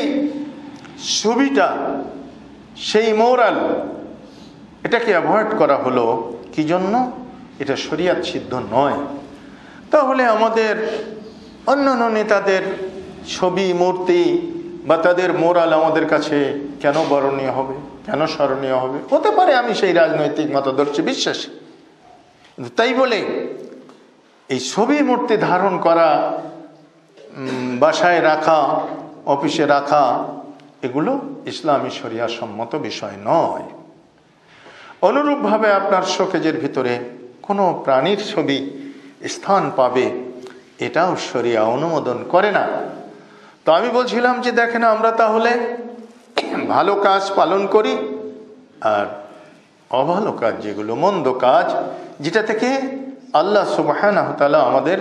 ছবিটা, সেই মোরাল, এটাকে অ্যাভয়েড করা হলো কি জন্য? এটা শরিয়াত সিদ্ধ নয়। তাহলে আমাদের অন্যান্য নেতাদের ছবি মূর্তি বা তাদের মোরাল আমাদের কাছে কেন বরণীয় হবে, কেন স্মরণীয় হবে? হতে পারে আমি সেই রাজনৈতিক মতাদর্শে বিশ্বাসী, তাই বলে এই ছবি মূর্তি ধারণ করা, বাসায় রাখা, অফিসে রাখা, এগুলো ইসলামী শরিয়া সম্মত বিষয় নয়। অনুরূপভাবে আপনার শোকেজের ভিতরে কোনো প্রাণীর ছবি স্থান পাবে, এটাও শরিয়া অনুমোদন করে না। তো আমি বলছিলাম যে দেখেন, আমরা তাহলে ভালো কাজ পালন করি, আর অভালো কাজ যেগুলো, মন্দ কাজ, যেটা থেকে আল্লাহ সুবহানাহু ওয়া তাআলা আমাদের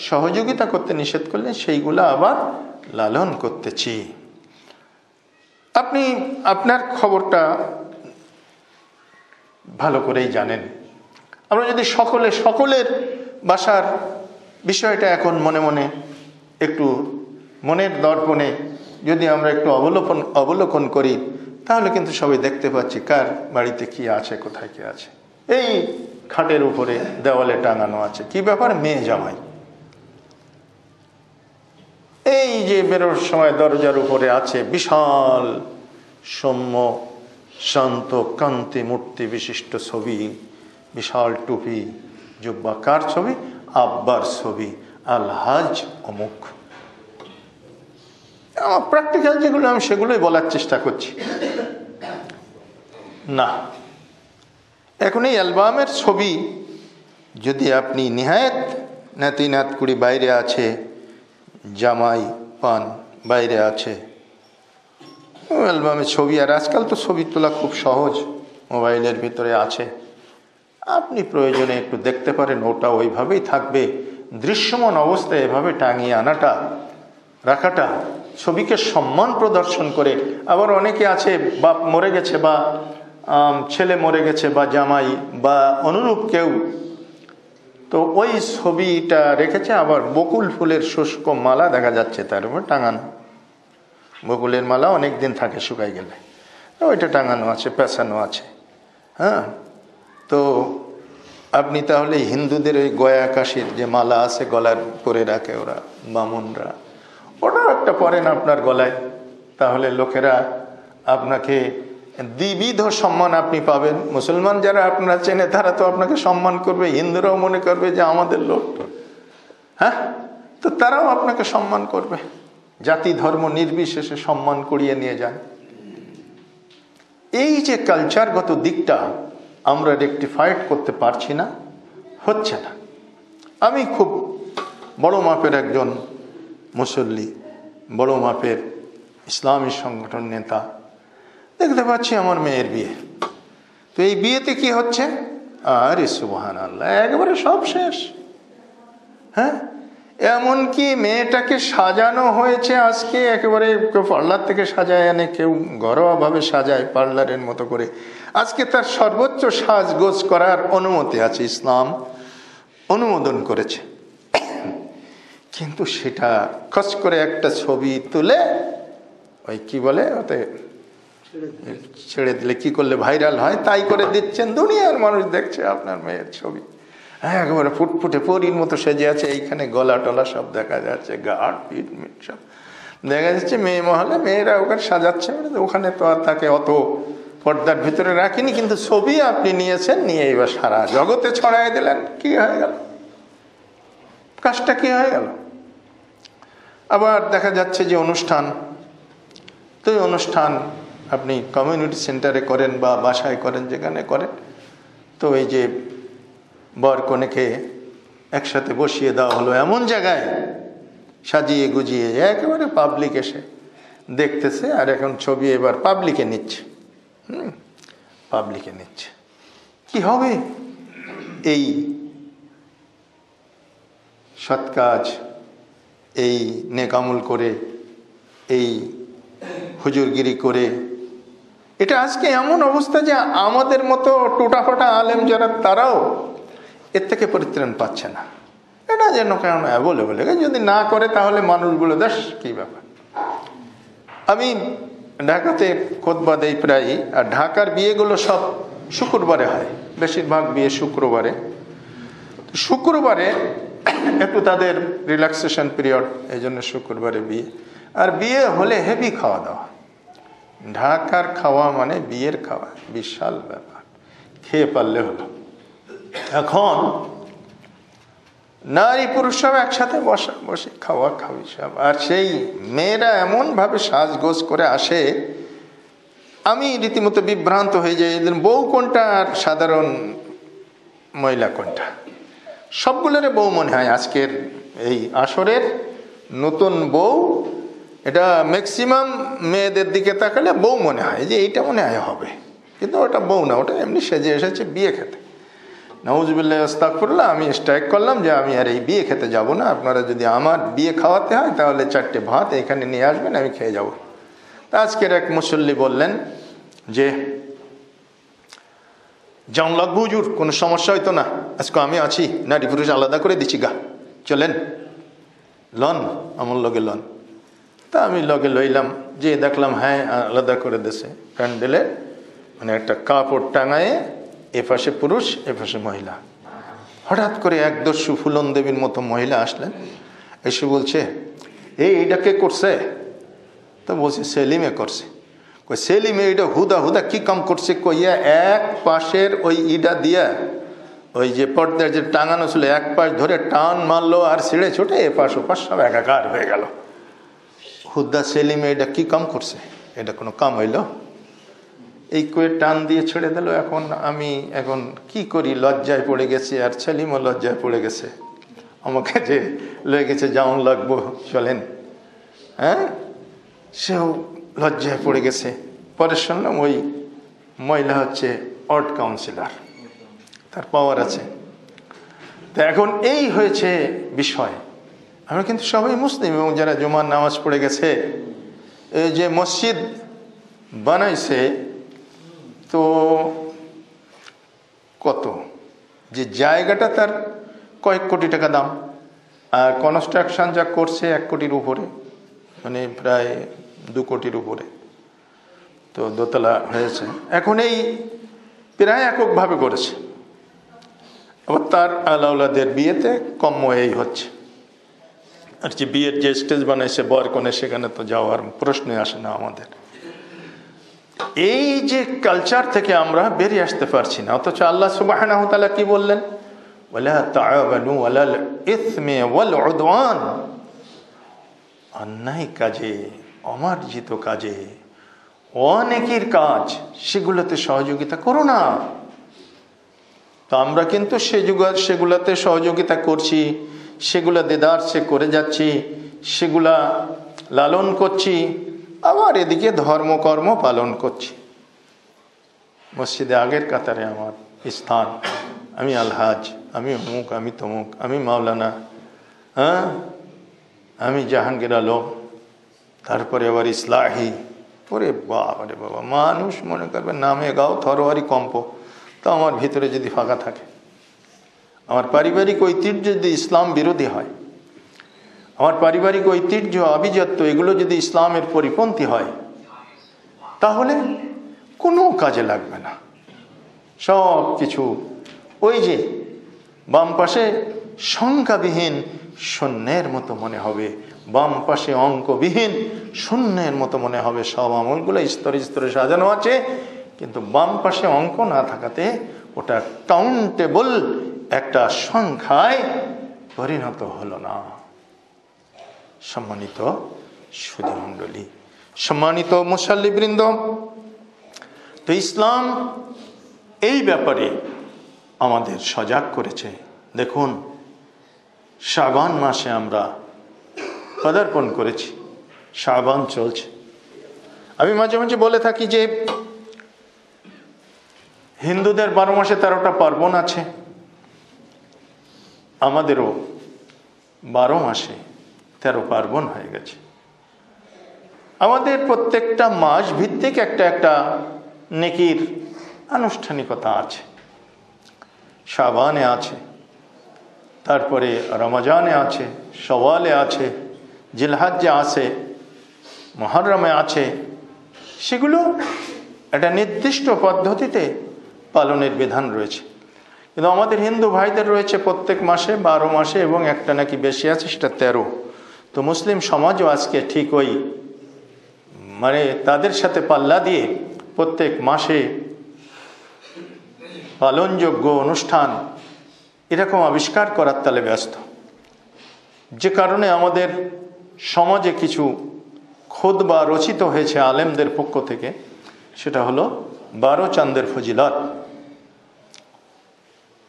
সহযোগিতা করতে নিষেধ করলেন, সেইগুলো আবার লালন করতেছি। আপনি আপনার খবরটা ভালো করেই জানেন। আমরা যদি সকলের বাসার বিষয়টা এখন মনে মনে একটু মনের দর্পণে যদি আমরা একটু অবলোকন করি, তাহলে কিন্তু সবাই দেখতে পাচ্ছি কার বাড়িতে কি আছে, কোথায় কি আছে। এই খাটের উপরে দেওয়ালে টাঙানো আছে, কি ব্যাপার? মেয়ে জামাই। এই যে বেরোর সময় দরজার উপরে আছে বিশাল সৌম্য শান্ত কান্তি মূর্তি বিশিষ্ট ছবি, বিশাল টুপি জুব্বা। কার ছবি? আব্বার ছবি, আলহাজ অমুক। আমার প্র্যাকটিক্যাল যেগুলো আমি সেগুলোই বলার চেষ্টা করছি। না, এখন এই অ্যালবামের ছবি যদি আপনি নিহায়াত নাতি নাতকুড়ি বাইরে আছে, জামাই পান বাইরে আছে, অ্যালবামে ছবি, আর আজকাল তো ছবি তোলা খুব সহজ, মোবাইলের ভিতরে আছে, আপনি প্রয়োজনে একটু দেখতে পারেন, ওটা ওইভাবেই থাকবে। দৃশ্যমান অবস্থায় এভাবে টাঙিয়ে আনাটা, রাখাটা ছবিকে সম্মান প্রদর্শন করে। আবার অনেকে আছে বাপ মরে গেছে বা ছেলে মরে গেছে বা জামাই বা অনুরূপ কেউ, তো ওই ছবিটা রেখেছে, আবার বকুল ফুলের শুষ্ক মালা দেখা যাচ্ছে তার উপর টাঙানো। বকুলের মালা অনেক দিন থাকে শুকাই গেলে, ওইটা টাঙানো আছে, পেঁচানো আছে। হ্যাঁ, তো আপনি তাহলে হিন্দুদের ওই গয়া কাশির যে মালা আছে গলার পরে রাখে ওরা বামুনরা, ওটাও একটা পরেন আপনার গলায়, তাহলে লোকেরা আপনাকে দ্বিবিধ সম্মান আপনি পাবেন। মুসলমান যারা আপনারা চেনে তারা তো আপনাকে সম্মান করবে, হিন্দুরাও মনে করবে যে আমাদের লোক, হ্যাঁ, তো তারাও আপনাকে সম্মান করবে। জাতি ধর্ম নির্বিশেষে সম্মান করিয়ে নিয়ে যান। এই যে কালচারগত দিকটা আমরা রেকটিফাইড করতে পারছি না, হচ্ছে না। আমি খুব বড় মাপের একজন মুসল্লি, বড় মাপের ইসলামী সংগঠন নেতা, দেখতে পাচ্ছি আমার মেয়ের বিয়ে। তো এই বিয়েতে কি হচ্ছে? আরে সুবহানাল্লাহ, একেবারে সব শেষ। হ্যাঁ, এমনকি মেয়েটাকে সাজানো হয়েছে আজকে একেবারে, কেউ পার্লার থেকে সাজায় আনে, কেউ ঘরোয়াভাবে সাজায় পার্লারের মতো করে। আজকে তার সর্বোচ্চ সাজগোজ করার অনুমতি আছে, ইসলাম অনুমোদন করেছে। কিন্তু সেটা খস করে একটা ছবি তুলে ওই কি বলে, ওতে ছেড়ে দিলে কি করলে ভাইরাল হয় তাই করে দিচ্ছেন, দুনিয়ার মানুষ দেখছে আপনার মেয়ের ছবি। হ্যাঁ, একেবারে ফুটফুটে পরীর মতো সেজে আছে, এইখানে গলা টলা সব দেখা যাচ্ছে, গাঢ় পিঠ মিট সব দেখা যাচ্ছে। মেয়ে মহলে মেয়েরা ওখানে সাজাচ্ছে, ওখানে তো আর তাকে অত পর্দার ভিতরে রাখিনি, কিন্তু ছবি আপনি নিয়েছেন, নিয়ে এবার সারা জগতে ছড়াই দিলেন। কি হয়ে গেল? কাজটা কি হয়ে গেল? আবার দেখা যাচ্ছে যে অনুষ্ঠান, তো এই অনুষ্ঠান আপনি কমিউনিটি সেন্টারে করেন বা বাসায় করেন, যেখানে করেন, তো এই যে বর কনেকে একসাথে বসিয়ে দেওয়া হলো এমন জায়গায় সাজিয়ে গুজিয়ে, একেবারে পাবলিক এসে দেখতেছে, আর এখন ছবি এবার পাবলিকে নিচ্ছে। পাবলিকে নিচ্ছে, কি হবে? এই সৎ কাজ, এই নেকামল করে, এই হুজুরগিরি করে, এটা আজকে এমন অবস্থা যে আমাদের মতো টোটাফোটা আলেম যারা, তারাও এর থেকে পরিত্রাণ পাচ্ছে না। এটা যেন কেমন অ্যাভেলেবল, যদি না করে তাহলে মানুষগুলো দেশ কি ব্যাপার। আমি ঢাকাতে খুতবা দেই প্রায়ই, আর ঢাকার বিয়েগুলো সব শুক্রবারে হয়, বেশিরভাগ বিয়ে শুক্রবারে। শুক্রবারে একটু তাদের রিল্যাক্সেশন পিরিয়ড, এই জন্য শুক্রবারে বিয়ে। আর বিয়ে হলে হেভি খাওয়া দাওয়া। ঢাকার খাওয়া মানে বিয়ের খাওয়া, বিশাল ব্যাপার, খেয়ে পারলে হলো। এখন নারী পুরুষ সব একসাথে বসে খাওয়া খাওয়ি সব। আর সেই মেয়েরা এমনভাবে সাজগোজ করে আসে, আমি রীতিমতো বিভ্রান্ত হয়ে যাই, এদের বউ কোনটা আর সাধারণ মহিলা কোনটা। সবগুলোরে বউ মনে হয় আজকের এই আসরের নতুন বউ। এটা ম্যাক্সিমাম মেয়েদের দিকে তাকালে বউ মনে হয় যে এইটা মনে হয় হবে, কিন্তু ওটা বউ না, ওটা এমনি সেজে এসেছে বিয়ে খেতে। নাউজুবিল্লাহ আস্তাগফিরুল্লাহ, আমি স্ট্রাইক করলাম যে আমি আর এই বিয়ে খেতে যাব না। আপনারা যদি আমার বিয়ে খাওয়াতে হয় তাহলে 4টে ভাত এখানে নিয়ে আসবেন, আমি খেয়ে যাব। তা আজকের এক মুসল্লি বললেন যে যেমন লাগবো হুজুর, কোনো সমস্যা হইতো না, আজকে আমি আছি, নারী পুরুষ আলাদা করে দিচ্ছি গা, চলেন লন আমার লগে লন। তা আমি লগে লইলাম, যে দেখলাম হ্যাঁ আলাদা করে দিছে প্যান্ডেলে, মানে একটা কাপড় টাঙায়, এপাশে পুরুষ এপাশে মহিলা। হঠাৎ করে এক দস্যু ফুলন দেবীর মতো মহিলা আসলেন, এসে বলছে এইটা কে করছে? তো বলছে সেলিমে করছে। কই সেলিমে এইটা হুদা হুদা কি কাম করছে? কইয়া এক পাশের ওই ইটা দিয়া, ওই যে পর্দার যে টাঙানো ছিল, এক পাশ ধরে টান মারলো আর ছিঁড়ে ছুটে এপাশ ওপাশ সব একাকার হয়ে গেল। হুদা সেলিমে এটা কি কাম করছে? এটা কোনো কাম হইল? এই কয়ে টান দিয়ে ছেড়ে দিল। আমি এখন কি করি, লজ্জায় পড়ে গেছি, আর সেলিমও লজ্জায় পড়ে গেছে। আমাকে যে লয়ে গেছে যেমন লাগবো চলেন, হ্যাঁ, সেও লজ্জায় পড়ে গেছে। পরে শুনলাম ওই মহিলা হচ্ছে ওয়ার্ড কাউন্সিলর, তার পাওয়ার আছে। তো এখন এই হয়েছে বিষয়। আমরা কিন্তু সবাই মুসলিম, এবং যারা জুমার নামাজ পড়ে গেছে, এই যে মসজিদ বানাইছে, তো কত যে জায়গাটা তার কয়েক কোটি টাকা দাম, আর কনস্ট্রাকশন যা করছে 1 কোটির উপরে, মানে প্রায় 2 কোটির উপরে, তো দোতলা হয়েছে। এখন এই প্রায় এককভাবে করেছে। আবার তার আলাউলাদের বিয়েতে কম এই হচ্ছে, আর যে বিয়ের যে স্টেজ বানাইছে বর কনে, সেখানে তো যাওয়ার প্রশ্নই আসে না আমাদের। এই যে কালচার থেকে আমরা বেরিয়ে আসতে পারছি না। অথচ আল্লাহ সুবহানাহু ওয়া তাআলা কি বললেন? ওয়ালা তাআওয়ানু আলাল ইসমি ওয়াল উদওয়ান, অন্যায় কাজে, অমার্জিত কাজে, অনেকের কাজ, সেগুলোতে সহযোগিতা করো না। তো আমরা কিন্তু সেগুলাতে সহযোগিতা করছি, সেগুলা দেদারসে করে যাচ্ছি, সেগুলা লালন করছি, আবার এদিকে ধর্মকর্ম পালন করছি। মসজিদে আগের কাতারে আমার স্থান, আমি আলহাজ, আমি অমুক, আমি তমুক, আমি মাওলানা, হ্যাঁ, আমি জাহাঙ্গীর আলম, তারপরে আবার ইসলাহি। ওরে বাবা রে বাবা, মানুষ মনে করবে নামে গাও থরোয়ারি কম্প। তো আমার ভিতরে যদি ফাঁকা থাকে, আমার পারিবারিক ঐতিহ্য যদি ইসলাম বিরোধী হয়, আমার পারিবারিক ঐতিহ্য আভিজাত্য এগুলো যদি ইসলামের পরিপন্থী হয়, তাহলে কোনো কাজে লাগবে না। সব কিছু ওই যে বাম পাশে সংখ্যাবিহীন শূন্যের মতো মনে হবে, বাম পাশে অঙ্কবিহীন শূন্যের মতো মনে হবে। সব আমলগুলো স্তরে স্তরে সাজানো আছে, কিন্তু বাম পাশে অঙ্ক না থাকাতে ওটা কাউন্টেবল একটা সংখ্যায় পরিণত হলো না। সম্মানিত সুধী মণ্ডলী, সম্মানিত মুসাল্লিবৃন্দ, তো ইসলাম এই ব্যাপারে আমাদের সজাগ করেছে। দেখুন, শাবান মাসে আমরা পদার্পণ করেছি, শাবান চলছে। আমি মাঝে মাঝে বলে থাকি যে হিন্দুদের 12 মাসে 13টা পার্বণ আছে, আমাদেরও 12 মাসে 13 পার্বণ হয়ে গেছে। আমাদের প্রত্যেকটা মাস ভিত্তিক একটা একটা নেকির আনুষ্ঠানিকতা আছে। শাবানে আছে, তারপরে রমজানে আছে, শাওয়ালে আছে, জিলহজ্জে আছে, মুহররমে আছে। সেগুলো একটা নির্দিষ্ট পদ্ধতিতে পালনের বিধান রয়েছে। কিন্তু আমাদের হিন্দু ভাইদের রয়েছে প্রত্যেক মাসে 12 মাসে, এবং একটা নাকি বেশি আছে, সেটা 13। তো মুসলিম সমাজও আজকে ঠিক ওই মানে তাদের সাথে পাল্লা দিয়ে প্রত্যেক মাসে পালনযোগ্য অনুষ্ঠান এরকম আবিষ্কার করার তালে ব্যস্ত, যে কারণে আমাদের সমাজে কিছু খুতবা রচিত হয়েছে আলেমদের পক্ষ থেকে। সেটা হলো 12 চাঁদের ফজিলত।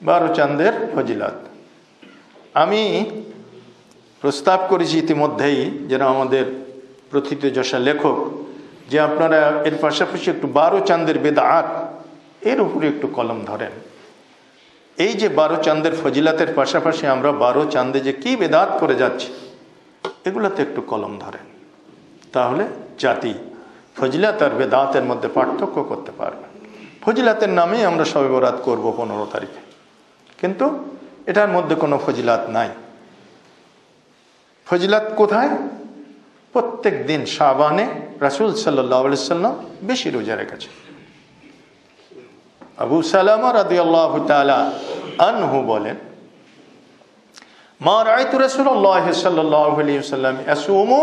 12 চাঁদের ফজিলত আমি প্রস্তাব করেছি ইতিমধ্যেই, যারা আমাদের প্রথিতযশা লেখক, যে আপনারা এর পাশাপাশি একটু 12 চাঁদের বেদাত এর উপরে একটু কলম ধরেন। এই যে 12 চাঁদের ফজিলাতের পাশাপাশি আমরা 12 চাঁদে যে কি বেদাত করে যাচ্ছি এগুলোতে একটু কলম ধরেন, তাহলে জাতি ফজিলাত আর বেদাতের মধ্যে পার্থক্য করতে পারবে। ফজিলাতের নামেই আমরা শবে বরাত করবো 15 তারিখে, কিন্তু এটার মধ্যে কোনো ফজিলাত নাই। ফজিলাত কোথায়? প্রত্যেক দিন শাবানে রাসূল সাল্লাল্লাহু আলাইহি সাল্লাম বেশি রোজা রেখেছেন। আবু সালামা রাদিয়াল্লাহু তাআলা আনহু বলেন, মা রাআইতু রাসূলুল্লাহ সাল্লাল্লাহু আলাইহি ওয়াসাল্লাম ইয়াসুমু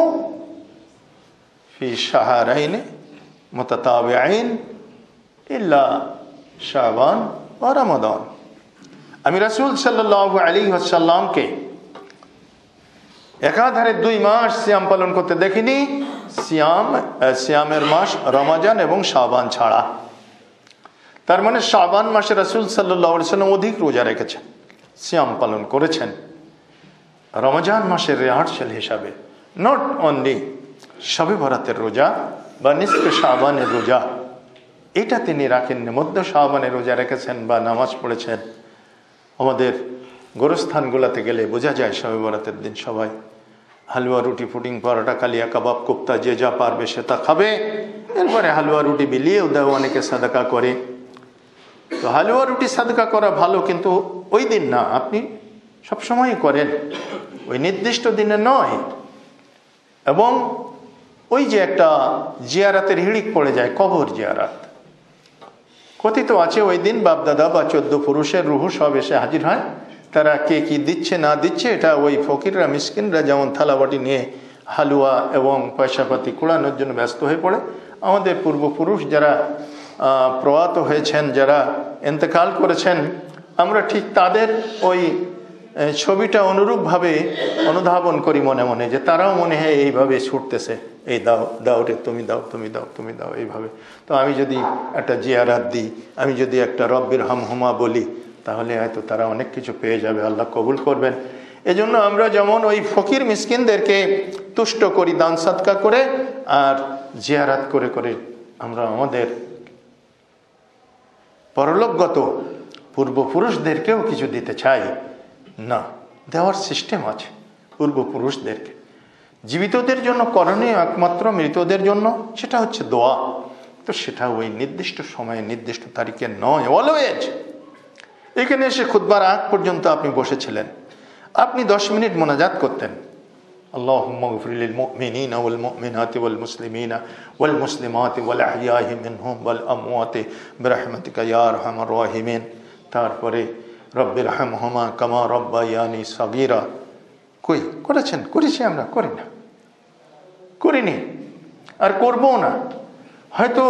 ফি শাহরাইন মুতাতাবিআইন ইল্লা শাবান ওয়া রমাদান। আমি রাসূল সাল্লাল্লাহু আলাইহি ওয়াসাল্লামকে একাধারে 2 মাস সিয়াম পালন করতে দেখিনি, সিয়ামের মাস রমজান এবং শাবান ছাড়া। তার মানে শাবান মাসে রাসূল সাল্লাল্লাহু আলাইহি ওয়াসাল্লাম অধিক রোজা রেখেছেন, সিয়াম পালন করেছেন। রমজান মাসের রিহার্সাল হিসাবে, নট অনলি শবে বরাতের রোজা বা নিসফে শাবানের রোজা, এটা তিনি রাখেননি। মধ্য শাবানের রোজা রেখেছেন বা নামাজ পড়েছেন। আমাদের গোরস্থানগুলোতে গেলে বোঝা যায় শবে বরাতের দিন সবাই হালুয়া রুটি, পুডিং, পরোটা, কালিয়া কাবাব, কোপ্তা যে যা পারবে সে তা খাবে। এরপরে হালুয়া রুটি বিলিয়েও দেয়, অনেকে সাদাকা করে। তো হালুয়া রুটি সাদকা করা ভালো, কিন্তু ওই দিন না, আপনি সবসময় করেন, ওই নির্দিষ্ট দিনে নয়। এবং ওই যে একটা জিয়ারাতের হিড়িক পড়ে যায়, কবর জিয়ারাত কথিত আছে, ওই দিন বাপদাদা বা 14 পুরুষের রুহ সব এসে হাজির হয়। তারা কে কি দিচ্ছে না দিচ্ছে এটা ওই ফকিররা মিসকিনরা যেমন থালাবাটি নিয়ে হালুয়া এবং পয়সাপাতি কুড়ানোর জন্য ব্যস্ত হয়ে পড়ে। আমাদের পূর্বপুরুষ যারা প্রয়াত হয়েছেন, যারা ইন্তেকাল করেছেন, আমরা ঠিক তাদের ওই ছবিটা অনুরূপভাবে অনুধাবন করি মনে মনে, যে তারাও মনে হয় এইভাবে ছুটতেছে, এই দাও দাও রে, তুমি দাও, তুমি দাও, তুমি দাও, এইভাবে। তো আমি যদি একটা জিয়ারাত দিই, আমি যদি একটা রব্বির হামহুমা বলি, তাহলে হয়তো তারা অনেক কিছু পেয়ে যাবে, আল্লাহ কবুল করবেন। এজন্য আমরা যেমন ওই ফকির মিসকিনদেরকে তুষ্ট করি দান সদকা করে, আর জিয়ারাত করে করে আমরা আমাদের পরলোকগত পূর্বপুরুষদেরকেও কিছু দিতে চাই না। দেওয়ার সিস্টেম আছে পূর্বপুরুষদেরকে। জীবিতদের জন্য করণীয় একমাত্র, মৃতদের জন্য সেটা হচ্ছে দোয়া। তো সেটা ওই নির্দিষ্ট সময়ে নির্দিষ্ট তারিখে নয়, অলওয়েজ। এখানে এসে খুতবার আগ পর্যন্ত আপনি বসেছিলেন, আপনি 10 মিনিট মোনাজাত করতেন, আল্লাহুম্মা গফির লিল মুমিনিনা ওয়াল মুমিনাতি ওয়াল মুসলিমিনা ওয়াল মুসলিমাতি ওয়াল আহইয়াহি মিনহুম ওয়াল আমওয়াতি বিরহমাতিকা ইয়া আরহামার রাহিমিন। তারপরে রব্বির হামহুমা কামা রাব্বায়ানি সাগীরা। কই করেছেন? করেছি আমরা? করি না, করিনি, আর করবো না। হয়তো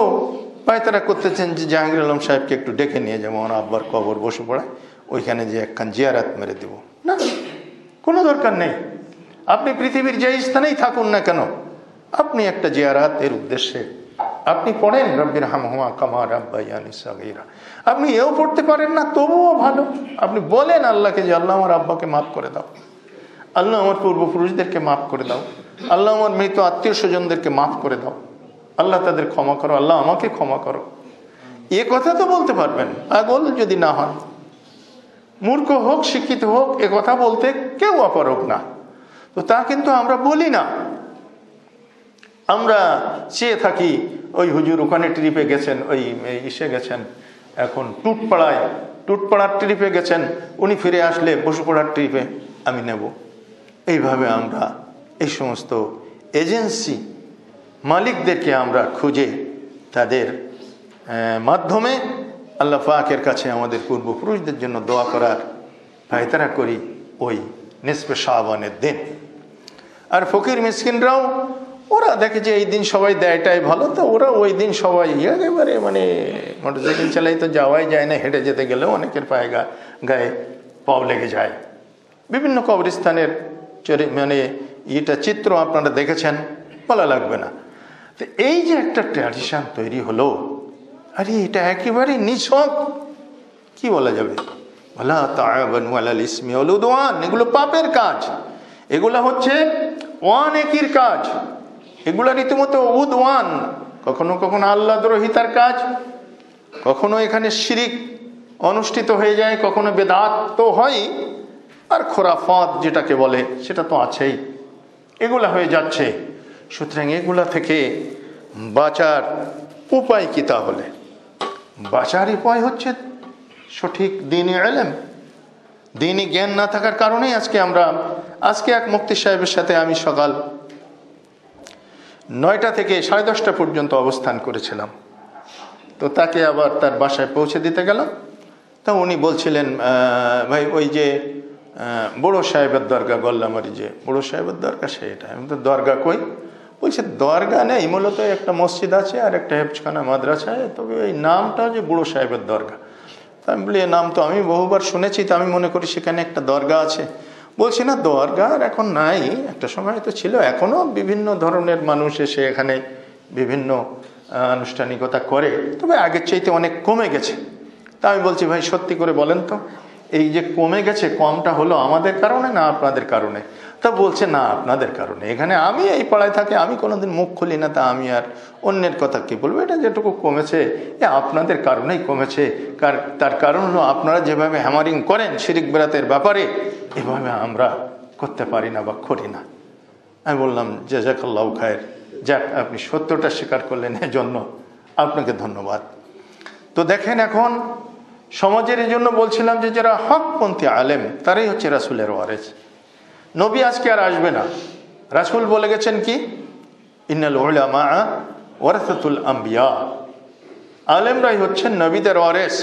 পায়তারা করতেছেন যে জাহাঙ্গীর আলম সাহেবকে একটু ডেকে নিয়ে যাবো, আমার আব্বার কবর বসে পড়ায়, ওইখানে যে একখান জিয়ারাত মেরে দেব, না, কোনো দরকার নেই। আপনি পৃথিবীর যে স্থানেই থাকুন না কেন, আপনি একটা জিয়ারাত এর উদ্দেশ্যে আপনি পড়েন রব্বির হামহুমা কামা রাব্বায়ানি সাগীরা। আপনি এও পড়তে পারেন না, তবুও ভালো, আপনি বলেন আল্লাহকে যে আল্লাহ আমার আব্বাকে মাফ করে দাও, আল্লাহ আমার পূর্বপুরুষদেরকে মাফ করে দাও, আল্লাহ আমার মৃত আত্মীয় স্বজনদেরকে মাফ করে দাও, আল্লাহ তাদের ক্ষমা করো, আল্লাহ আমাকে ক্ষমা করো। এ কথা তো বলতে পারবেন, পাগল যদি না হন, মূর্খ হোক শিক্ষিত হোক, এ কথা বলতে কেউ অপারগ না। তো তা কিন্তু আমরা বলি না। আমরা চেয়ে থাকি ওই হুজুর ওখানে ট্রিপে গেছেন, ওই ইসে গেছেন, এখন টুটপাড়ার ট্রিপে গেছেন, উনি ফিরে আসলে বসুপাড়ার ট্রিপে আমি নেব। এইভাবে আমরা এই সমস্ত এজেন্সি মালিকদেরকে আমরা খুঁজে তাদের মাধ্যমে আল্লাহ পাকের কাছে আমাদের পূর্বপুরুষদের জন্য দোয়া করার পায়তারা করি ওই নিসফে শাবানের দিন। আর ফকির মিসকিনরাও ওরা দেখে যে এই দিন সবাই দেয়টাই ভালো, তো ওরা ওই দিন সবাই একেবারে মানে মোটরসাইকেল চালাই তো যাওয়াই যায় না, হেঁটে যেতে গেলেও অনেকের পায়ে গায়ে পাও লেগে যায়। বিভিন্ন কবরস্থানের মানে এটা চিত্র আপনারা দেখেছেন, বলা লাগবে না। তো এই যে একটা ট্র্যাডিশন তৈরি হলো, আরে এটা একেবারে নিছক কি বলা যাবে, ওয়ালা তাআওয়ানু আলাল ইসমি ওয়াল উদওয়ান, এগুলো পাপের কাজ, এগুলো হচ্ছে অনেকের কাজ, এগুলো রীতিমতো উদওয়ান, কখনো কখনো আল্লাহদ্রোহিতার কাজ, কখনো এখানে শিরিক অনুষ্ঠিত হয়ে যায়, কখনো বেদাত তো হয়, আর খোরাফাত যেটাকে বলে সেটা তো আছেই, এগুলা হয়ে যাচ্ছে। সুতরাং এগুলা থেকে বাঁচার উপায় কি? তাহলে বাঁচার উপায় হচ্ছে সঠিক দ্বীনি ইলম, দ্বীনি জ্ঞান না থাকার কারণেই আজকে এক মুফতি সাহেবের সাথে আমি সকাল 9টা থেকে 10:30 পর্যন্ত অবস্থান করেছিলাম। তো তাকে আবার তার বাসায় পৌঁছে দিতে গেলাম। তা উনি বলছিলেন, ভাই ওই যে বড় সাহেবের দরগা, গল্লামারি যে বড় সাহেবের দরগা সেটা। আমি তো দরগা কই? বলছে দরগা নেই, মূলত একটা মসজিদ আছে আর একটা হেফজখানা মাদ্রাসা, তবে এই নামটা যে বুড়ো সাহেবের দরগা। আমি বলি, এ নাম তো আমি বহুবার শুনেছি, তো আমি মনে করি সেখানে একটা দরগা আছে। বলছি না, দরগা আর এখন নাই, একটা সময় তো ছিল, এখনও বিভিন্ন ধরনের মানুষ এসে এখানে বিভিন্ন আনুষ্ঠানিকতা করে, তবে আগের চাইতে অনেক কমে গেছে। তা আমি বলছি, ভাই সত্যি করে বলেন তো, এই যে কমে গেছে, কমটা হলো আমাদের কারণে না আপনাদের কারণে? তা বলছে না, আপনাদের কারণে। এখানে আমি এই পাড়ায় থাকি, আমি কোনোদিন মুখ খুলি না, তা আমি আর অন্যের কথা কি বলবো? এটা যেটুকু কমেছে এ আপনাদের কারণেই কমেছে। তার কারণ হলো আপনারা যেভাবে হ্যামারিং করেন শিরিক বেরাতের ব্যাপারে, এভাবে আমরা করতে পারি না বা করি না। আমি বললাম, জাযাকাল্লাহু খায়র, যাক আপনি সত্যটা স্বীকার করলেন, এজন্য আপনাকে ধন্যবাদ। তো দেখেন, এখন সমাজের এই জন্য বলছিলাম যে যারা হকপন্থী আলেম তারাই হচ্ছে রাসূলের ওয়ারিস। নবী আজকে আর আসবে না। রাসূল বলে গেছেন কি, ইন্নাল উলামা ওয়ারাসাতুল আম্বিয়া, আলেমরাই হচ্ছেন নবীদের ওয়ারিস।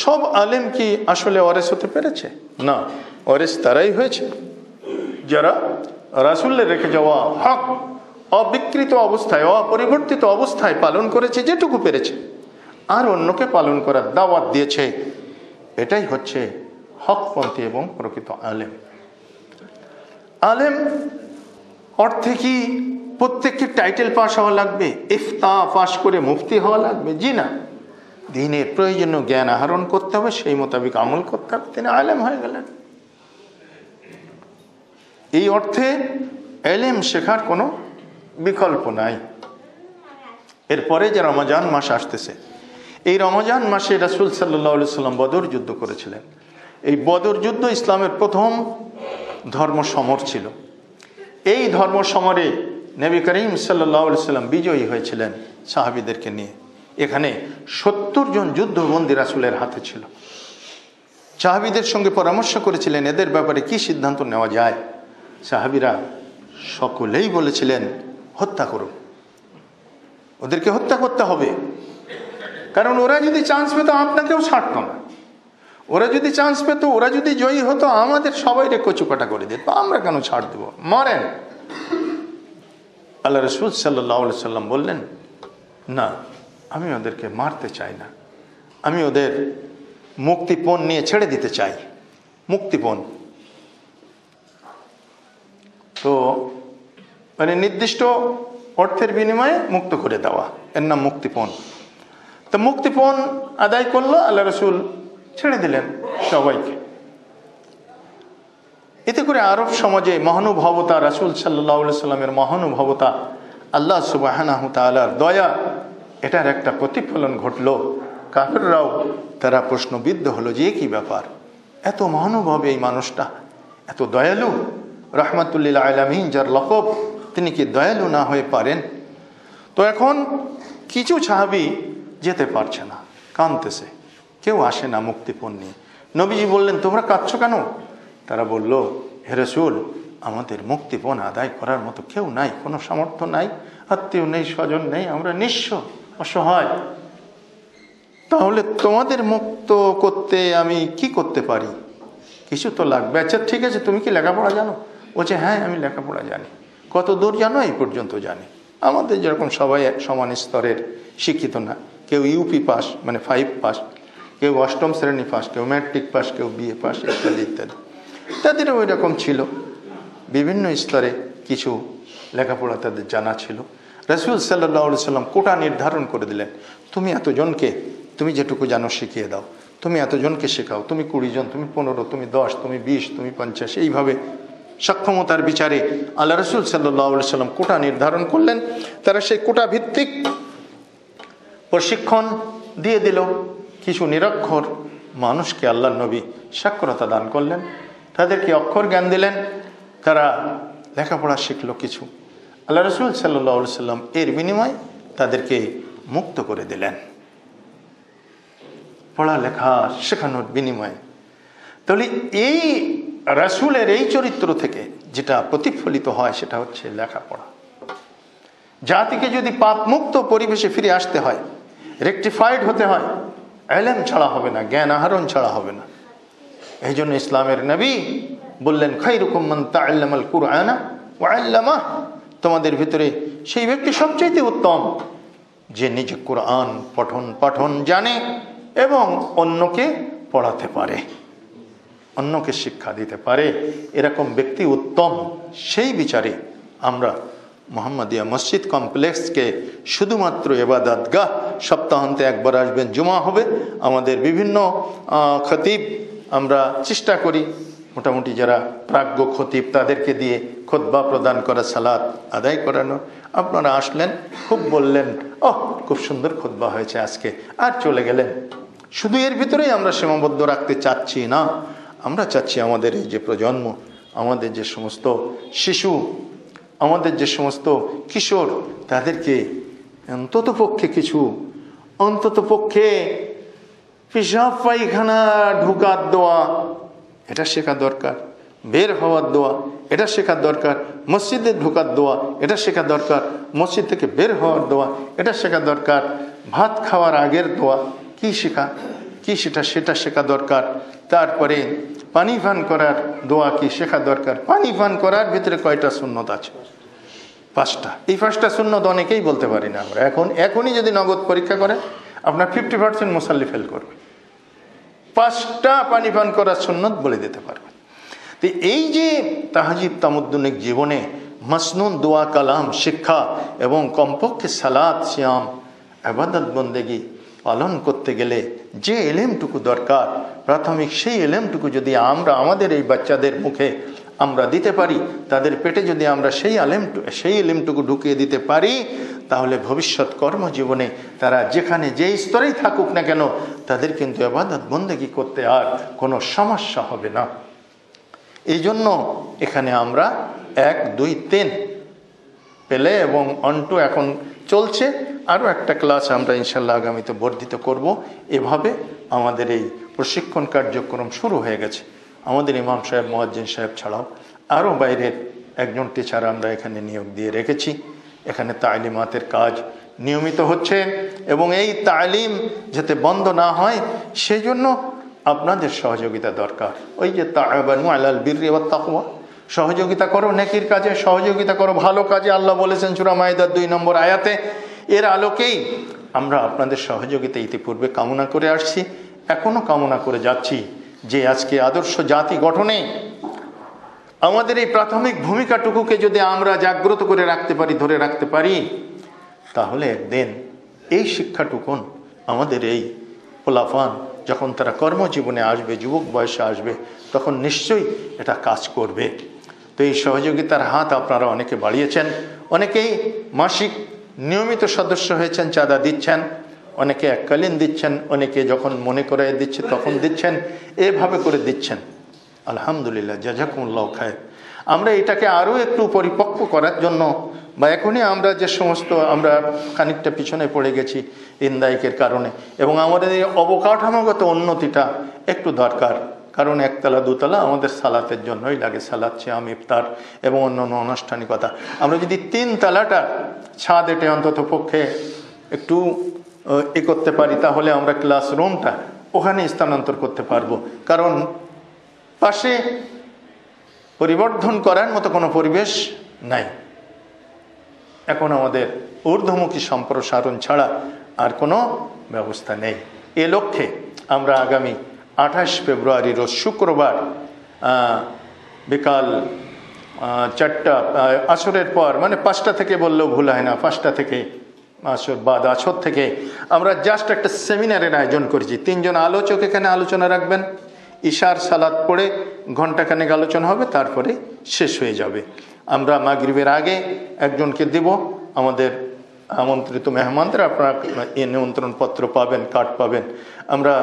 সব আলেম কি আসলে ওয়ারিস হতে পেরেছে? না, ওয়ারিস তারাই হয়েছে যারা রাসূলের রেখে যাওয়া হক অবিকৃত অবস্থায়, অপরিবর্তিত অবস্থায় পালন করেছে যেটুকু পেরেছে, আর অন্যকে পালন করার দাওয়াত দিয়েছে। এটাই হচ্ছে হকপন্থী এবং প্রকৃত আলেম। আলেম অর্থে কি প্রত্যেককে টাইটেল পাস হওয়া লাগবে, ইফতা পাস করে মুফতি হওয়া লাগবে? জি না, দ্বীনের প্রয়োজনীয় জ্ঞান আহরণ করতে হবে, সেই মোতাবেক আমল করতে হবে, তিনি আলেম হয়ে গেলেন। এই অর্থে এলেম শেখার কোনো বিকল্প নাই। এরপরে যে রমজান মাস আসতেছে, এই রমজান মাসে রাসূল সাল্লাল্লাহু আলাইহি সাল্লাম বদর যুদ্ধ করেছিলেন। এই বদর যুদ্ধ ইসলামের প্রথম ধর্মসমর ছিল। এই ধর্মসমরে নবী করিম সাল্লাল্লাহু আলাইহি সাল্লাম বিজয়ী হয়েছিলেন সাহাবীদেরকে নিয়ে। এখানে 70 জন যুদ্ধবন্দী রাসূলের হাতে ছিল। সাহাবীদের সঙ্গে পরামর্শ করেছিলেন এদের ব্যাপারে কি সিদ্ধান্ত নেওয়া যায়। সাহাবীরা সকলেই বলেছিলেন, হত্যা করুন, ওদেরকে হত্যা করতে হবে, কারণ ওরা যদি চান্স পেত আপনাকেও ছাড়তো না। ওরা যদি চান্স পেত, ওরা যদি জয়ী হতো, আমাদের সবাইকে কচুকাটা করে দিত, আমরা কেন ছাড় দেব, মারেন। আল্লাহ রাসূল সাল্লাল্লাহু আলাইহি সাল্লাম বললেন, না, আমি ওদেরকে মারতে চাই না, আমি ওদের মুক্তিপণ নিয়ে ছেড়ে দিতে চাই। মুক্তিপণ তো মানে নির্দিষ্ট অর্থের বিনিময়ে মুক্ত করে দেওয়া, এর নাম মুক্তিপণ। তো মুক্তিপণ আদায় করলো, আল্লাহ রাসূল ছেড়ে দিলেন সবাইকে। এতে করে আরব সমাজে মহানুভবতা, রাসূল সাল্লাল্লাহু আলাইহি সাল্লামের মহানুভবতা, আল্লাহ সুবহানাহু তাআলার দয়া, এটার একটা প্রতিফলন ঘটলো। কাফেররাও তারা প্রশ্নবিদ্ধ হলো যে কি ব্যাপার, এত মহানুভব এই মানুষটা, এত দয়ালু, রাহমাতুল লিল আলামিন যার লকব, তিনি কি দয়ালু না হয়ে পারেন? তো এখন কিছু সাহাবী যেতে পারছে না, কাঁদতেছে, কেউ আসে না মুক্তিপণ নিয়ে। নবীজি বললেন, তোমরা কাঁদছো কেন? তারা বলল, হে রাসূল, আমাদের মুক্তিপণ আদায় করার মতো কেউ নাই, কোনো সামর্থ্য নাই, আত্মীয় নেই, স্বজন নেই, আমরা নিঃস্ব অসহায়। তাহলে তোমাদের মুক্ত করতে আমি কি করতে পারি? কিছু তো লাগবে। আচ্ছা ঠিক আছে, তুমি কি লেখাপড়া জানো? বলছে হ্যাঁ আমি লেখাপড়া জানি। কত দূর জানো? এই পর্যন্ত জানি। আমাদের যেরকম সবাই সমান স্তরের শিক্ষিত না, কেউ ইউপি পাস মানে 5 পাস, কেউ 8ম শ্রেণী পাস, কেউ ম্যাট্রিক পাস, কেউ বিএ পাস, ইত্যাদি ইত্যাদি। তাদেরও ওই রকম ছিল, বিভিন্ন স্তরে কিছু লেখাপড়া তাদের জানা ছিল। রাসূল সাল্লাল্লাহু আলাইহি সাল্লাম কোটা নির্ধারণ করে দিলেন, তুমি এতজনকে তুমি যেটুকু জানো শিখিয়ে দাও, তুমি এতজনকে শেখাও, তুমি 20 জন, তুমি 15, তুমি 10, তুমি 20, তুমি 50, এইভাবে সক্ষমতার বিচারে আল্লাহ রাসূল সাল্লাল্লাহু আলাইহি সাল্লাম কোটা নির্ধারণ করলেন। তারা সেই কোটা ভিত্তিক প্রশিক্ষণ দিয়ে দিল। কিছু নিরক্ষর মানুষকে আল্লাহর নবী সাক্ষরতা দান করলেন, তাদেরকে অক্ষর জ্ঞান দিলেন, তারা লেখাপড়া শিখল কিছু। আল্লাহ রাসূল সাল্লাল্লাহু আলাইহি সাল্লাম এর বিনিময়ে তাদেরকে মুক্ত করে দিলেন পড়ালেখা শেখানোর বিনিময়ে। তাহলে এই রাসূলের এই চরিত্র থেকে যেটা প্রতিফলিত হয় সেটা হচ্ছে লেখাপড়া। জাতিকে যদি পাপ মুক্ত পরিবেশে ফিরে আসতে হয়, রেকটিফাইড হতে হয়, ইলম ছাড়া হবে না, জ্ঞান আহরণ ছাড়া হবে না। এই জন্য ইসলামের নবী বললেন খায়রুকুম মান তাআল্লামাল কুরআনা ওয়া আল্লামাহ, তোমাদের ভিতরে সেই ব্যক্তি সবচেয়ে উত্তম যে নিজে কোরআন পঠন জানে এবং অন্যকে পড়াতে পারে, অন্যকে শিক্ষা দিতে পারে। এরকম ব্যক্তি উত্তম। সেই বিচারে আমরা মোহাম্মদিয়া মসজিদ কমপ্লেক্সকে শুধুমাত্র ইবাদতগাহ, সপ্তাহান্তে একবার আসবেন, জুমা হবে, আমাদের বিভিন্ন খতিব আমরা চেষ্টা করি মোটামুটি যারা প্রাজ্ঞ খতিব তাদেরকে দিয়ে খুতবা প্রদান করা, সালাত আদায় করানো। আপনারা আসলেন, খুব বললেন, খুব সুন্দর খুতবা হয়েছে আজকে, আর চলে গেলেন। শুধু এর ভিতরেই আমরা সীমাবদ্ধ রাখতে চাচ্ছি না। আমরা চাচ্ছি আমাদের এই যে প্রজন্ম, আমাদের যে সমস্ত শিশু, আমাদের যে সমস্ত কিশোর, তাদেরকে অন্তত পক্ষে পেশাব পায়খানা ঢুকার দোয়া এটা শেখা দরকার, বের হওয়ার দোয়া এটা শেখা দরকার, মসজিদে ঢোকার দোয়া এটা শেখা দরকার, মসজিদ থেকে বের হওয়ার দোয়া এটা শেখা দরকার, ভাত খাওয়ার আগের দোয়া সেটা শেখা দরকার। তারপরে পানি পান করার দোয়া কি শেখা দরকার। পানি পান করার ভিতরে কয়টা সুন্নত আছে? 5টা। এই 5টা সুন্নত অনেকেই বলতে পারি না আমরা। এখনই যদি নগদ পরীক্ষা করেন আপনার 50% মুসাল্লি ফেল করবে। 5টা পানি পান করার সুন্নত বলে দিতে পারবে। তো এই যে তাহাজ্জুদ তামাদ্দুনিক জীবনে মাসনুন দোয়া কালাম শিক্ষা এবং কমপক্ষে সালাত সিয়াম ইবাদত বন্দেগী পালন করতে গেলে যে ইলমটুকু দরকার প্রাথমিক, সেই ইলমটুকু যদি আমরা আমাদের এই বাচ্চাদের মুখে আমরা দিতে পারি, তাদের পেটে যদি আমরা সেই ইলমটুকু ঢুকিয়ে দিতে পারি, তাহলে ভবিষ্যৎ কর্মজীবনে তারা যেখানে যে স্তরেই থাকুক না কেন তাদের কিন্তু ইবাদত বন্দেগী করতে আর কোনো সমস্যা হবে না। এই জন্য এখানে আমরা 1, 2, 3 পেলে এবং অন্টু এখন চলছে, আরও একটা ক্লাস আমরা ইনশাল্লাহ আগামীতে বর্ধিত করব। এভাবে আমাদের এই প্রশিক্ষণ কার্যক্রম শুরু হয়ে গেছে। আমাদের ইমাম সাহেব, মুয়াজ্জিন সাহেব ছাড়াও আরও বাইরের একজন টিচার আমরা এখানে নিয়োগ দিয়ে রেখেছি। এখানে তালিমাতের কাজ নিয়মিত হচ্ছে এবং এই তালিম যাতে বন্ধ না হয় সেই জন্য আপনাদের সহযোগিতা দরকার। ওই যে তাআবানু আলাল বিররি ওয়াত তাকওয়া, সহযোগিতা করো নেকির কাজে, সহযোগিতা করো ভালো কাজে, আল্লাহ বলেছেন সূরা মাইদার 2 নম্বর আয়াতে। এর আলোকেই আমরা আপনাদের সহযোগিতা ইতিপূর্বে কামনা করে আসছি, এখনো কামনা করে যাচ্ছি যে আজকে আদর্শ জাতি গঠনে আমাদের এই প্রাথমিক ভূমিকাটুকুকে যদি আমরা জাগ্রত করে রাখতে পারি, ধরে রাখতে পারি, তাহলে একদিন এই শিক্ষাটুকুন আমাদের এই পোলাপান যখন তারা কর্মজীবনে আসবে, যুবক বয়সে আসবে, তখন নিশ্চয়ই এটা কাজ করবে। তো এই সহযোগিতার হাত আপনারা অনেকে বাড়িয়েছেন, অনেকেই মাসিক নিয়মিত সদস্য হয়েছেন, চাঁদা দিচ্ছেন, অনেকে এককালীন দিচ্ছেন, অনেকে যখন মনে করে দিচ্ছে তখন দিচ্ছেন, এভাবে করে দিচ্ছেন। আলহামদুলিল্লাহ, জাযাকুমুল্লাহু খায়র। আমরা এটাকে আরও একটু পরিপক্ক করার জন্য বা এখনই আমরা যে সমস্ত আমরা খানিকটা পিছনে পড়ে গেছি ইনদায়কের কারণে, এবং আমাদের এই অবকাঠামোগত উন্নতিটা একটু দরকার। কারণ একতলা দুতলা আমাদের সালাতের জন্যই লাগে, সালাত সিয়াম ইফতার এবং অন্যান্য আনুষ্ঠানিকতা। আমরা যদি 3 তলাটা ছাদ এটে অন্তত পক্ষে একটু করতে পারি, তাহলে আমরা ক্লাসরুমটা ওখানে স্থানান্তর করতে পারবো। কারণ পাশে পরিবর্ধন করার মতো কোনো পরিবেশ নাই। এখন আমাদের ঊর্ধ্বমুখী সম্প্রসারণ ছাড়া আর কোনো ব্যবস্থা নেই। এ লক্ষ্যে আমরা আগামী 28 ফেব্রুয়ারি রোজ শুক্রবার বিকাল 4টা আসরের পর, মানে 5টা থেকে বললেও ভুল হয় না, 5টা থেকে আসর বাদ আসর থেকে আমরা জাস্ট একটা সেমিনারের আয়োজন করেছি। 3 জন আলোচক এখানে আলোচনা রাখবেন। ইশার সালাত পড়ে ঘণ্টাখানেক আলোচনা হবে, তারপরে শেষ হয়ে যাবে। আমরা মাগরিবের আগে একজনকে দেব, আমাদের আমন্ত্রিত মেহমানদের। আপনারা এই নিমন্ত্রণপত্র পাবেন, কার্ড পাবেন। আমরা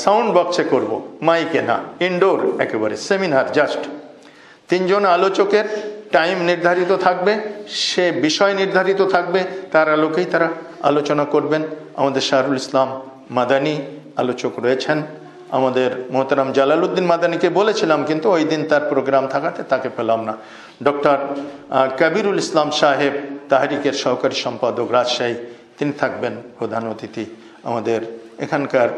সাউন্ড বক্সে করব, মাইকে না, ইনডোর একেবারে সেমিনার। জাস্ট 3 জন আলোচকের টাইম নির্ধারিত থাকবে, সে বিষয় নির্ধারিত থাকবে, তার আলোকেই তারা আলোচনা করবেন। আমাদের শাহরুল ইসলাম মাদানী আলোচক রয়েছেন। আমাদের মোহতারাম জালালউদ্দিন মাদানীকে বলেছিলাম, কিন্তু ওই দিন তার প্রোগ্রাম থাকাতে তাকে পেলাম না। ডক্টর কবিরুল ইসলাম সাহেব, তাহরিকের সহকারী সম্পাদক, রাজশাহী, তিনি থাকবেন প্রধান অতিথি। আমাদের এখানকার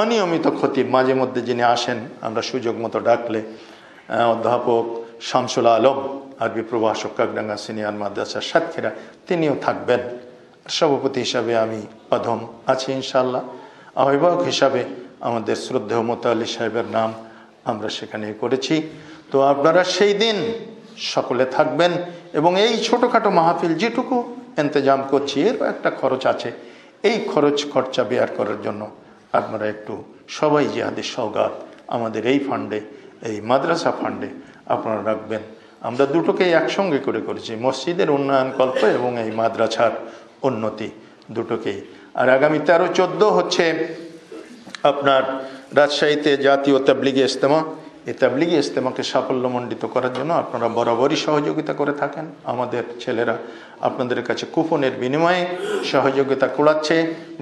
অনিয়মিত খতিব, মাঝে মধ্যে যিনি আসেন আমরা সুযোগ মতো ডাকলে, অধ্যাপক শামসুল আলম, আরবি প্রভাষক, কাকডাঙ্গা সিনিয়র মাদ্রাসা সাতক্ষীরা, তিনিও থাকবেন। সভাপতি হিসাবে আমি অধম আছি ইনশাআল্লাহ। আহ্বায়ক হিসাবে আমাদের শ্রদ্ধেয় মোতাল্লি সাহেবের নাম আমরা সেখানে করেছি। তো আপনারা সেই দিন সকলে থাকবেন এবং এই ছোটোখাটো মাহফিল যেটুকু ইন্তজাম করছি, এর একটা খরচ আছে। এই খরচা বেয়ার করার জন্য আপনারা একটু সবাই জিহাদের সওগাত আমাদের এই ফান্ডে, এই মাদ্রাসা ফান্ডে আপনারা রাখবেন। আমরা দুটোকেই একসঙ্গে করেছি, মসজিদের উন্নয়ন কল্প এবং এই মাদ্রাসার উন্নতি দুটোকেই। আর আগামী 13-14 হচ্ছে আপনার রাজশাহীতে জাতীয় তাবলিগি ইজতেমা। এই তাবলিগি ইজতেমাকে সাফল্যমণ্ডিত করার জন্য আপনারা বরাবরই সহযোগিতা করে থাকেন। আমাদের ছেলেরা আপনাদের কাছে কুপনের বিনিময়ে সহযোগিতা কুড়াচ্ছে।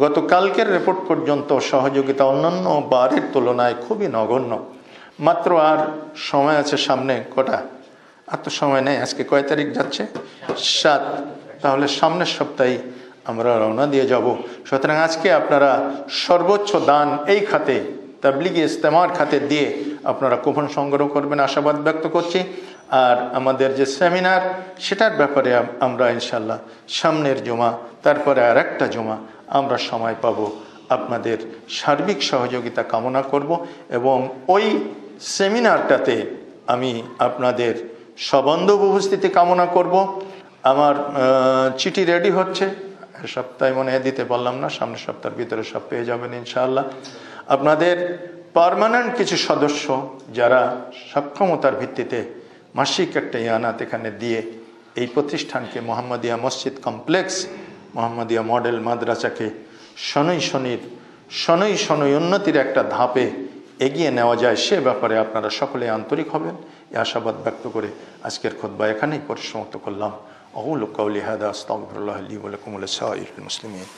গতকালকের রিপোর্ট পর্যন্ত সহযোগিতা অন্যান্য বারের তুলনায় খুবই নগণ্য। মাত্র আর সময় আছে সামনে কটা, আর তো সময় নেই। আজকে কয় তারিখ যাচ্ছে? 7। তাহলে সামনের সপ্তাহে আমরা রওনা দিয়ে যাব। সুতরাং আজকে আপনারা সর্বোচ্চ দান এই খাতে, তাবলিগি ইজতেমার খাতে দিয়ে আপনারা কুপন সংগ্রহ করবেন আশাবাদ ব্যক্ত করছি। আর আমাদের যে সেমিনার, সেটার ব্যাপারে আমরা ইনশাল্লাহ সামনের জমা, তারপরে আর একটা জমা আমরা সময় পাব, আপনাদের সার্বিক সহযোগিতা কামনা করব। এবং ওই সেমিনারটাতে আমি আপনাদের সবন্ধব উপস্থিতি কামনা করব। আমার চিঠি রেডি হচ্ছে, সপ্তাহে মনে দিতে পারলাম না, সামনের সপ্তাহের ভিতরে সব পেয়ে যাবেন ইনশাআল্লাহ। আপনাদের পার্মানেন্ট কিছু সদস্য যারা সক্ষমতার ভিত্তিতে মাসিক একটা ইয়ানাত এখানে দিয়ে এই প্রতিষ্ঠানকে, মোহাম্মদিয়া মসজিদ কমপ্লেক্স, মোহাম্মদিয়া মডেল মাদ্রাসাকে শনৈ উন্নতির একটা ধাপে এগিয়ে নেওয়া যায়, সে ব্যাপারে আপনারা সকলে আন্তরিক হবেন, এই আশাবাদ ব্যক্ত করে আজকের খুতবা এখানেই পরিসমাপ্ত করলাম। أقول قولي هذا أستغفر الله لي ولكم ولسائر المسلمين।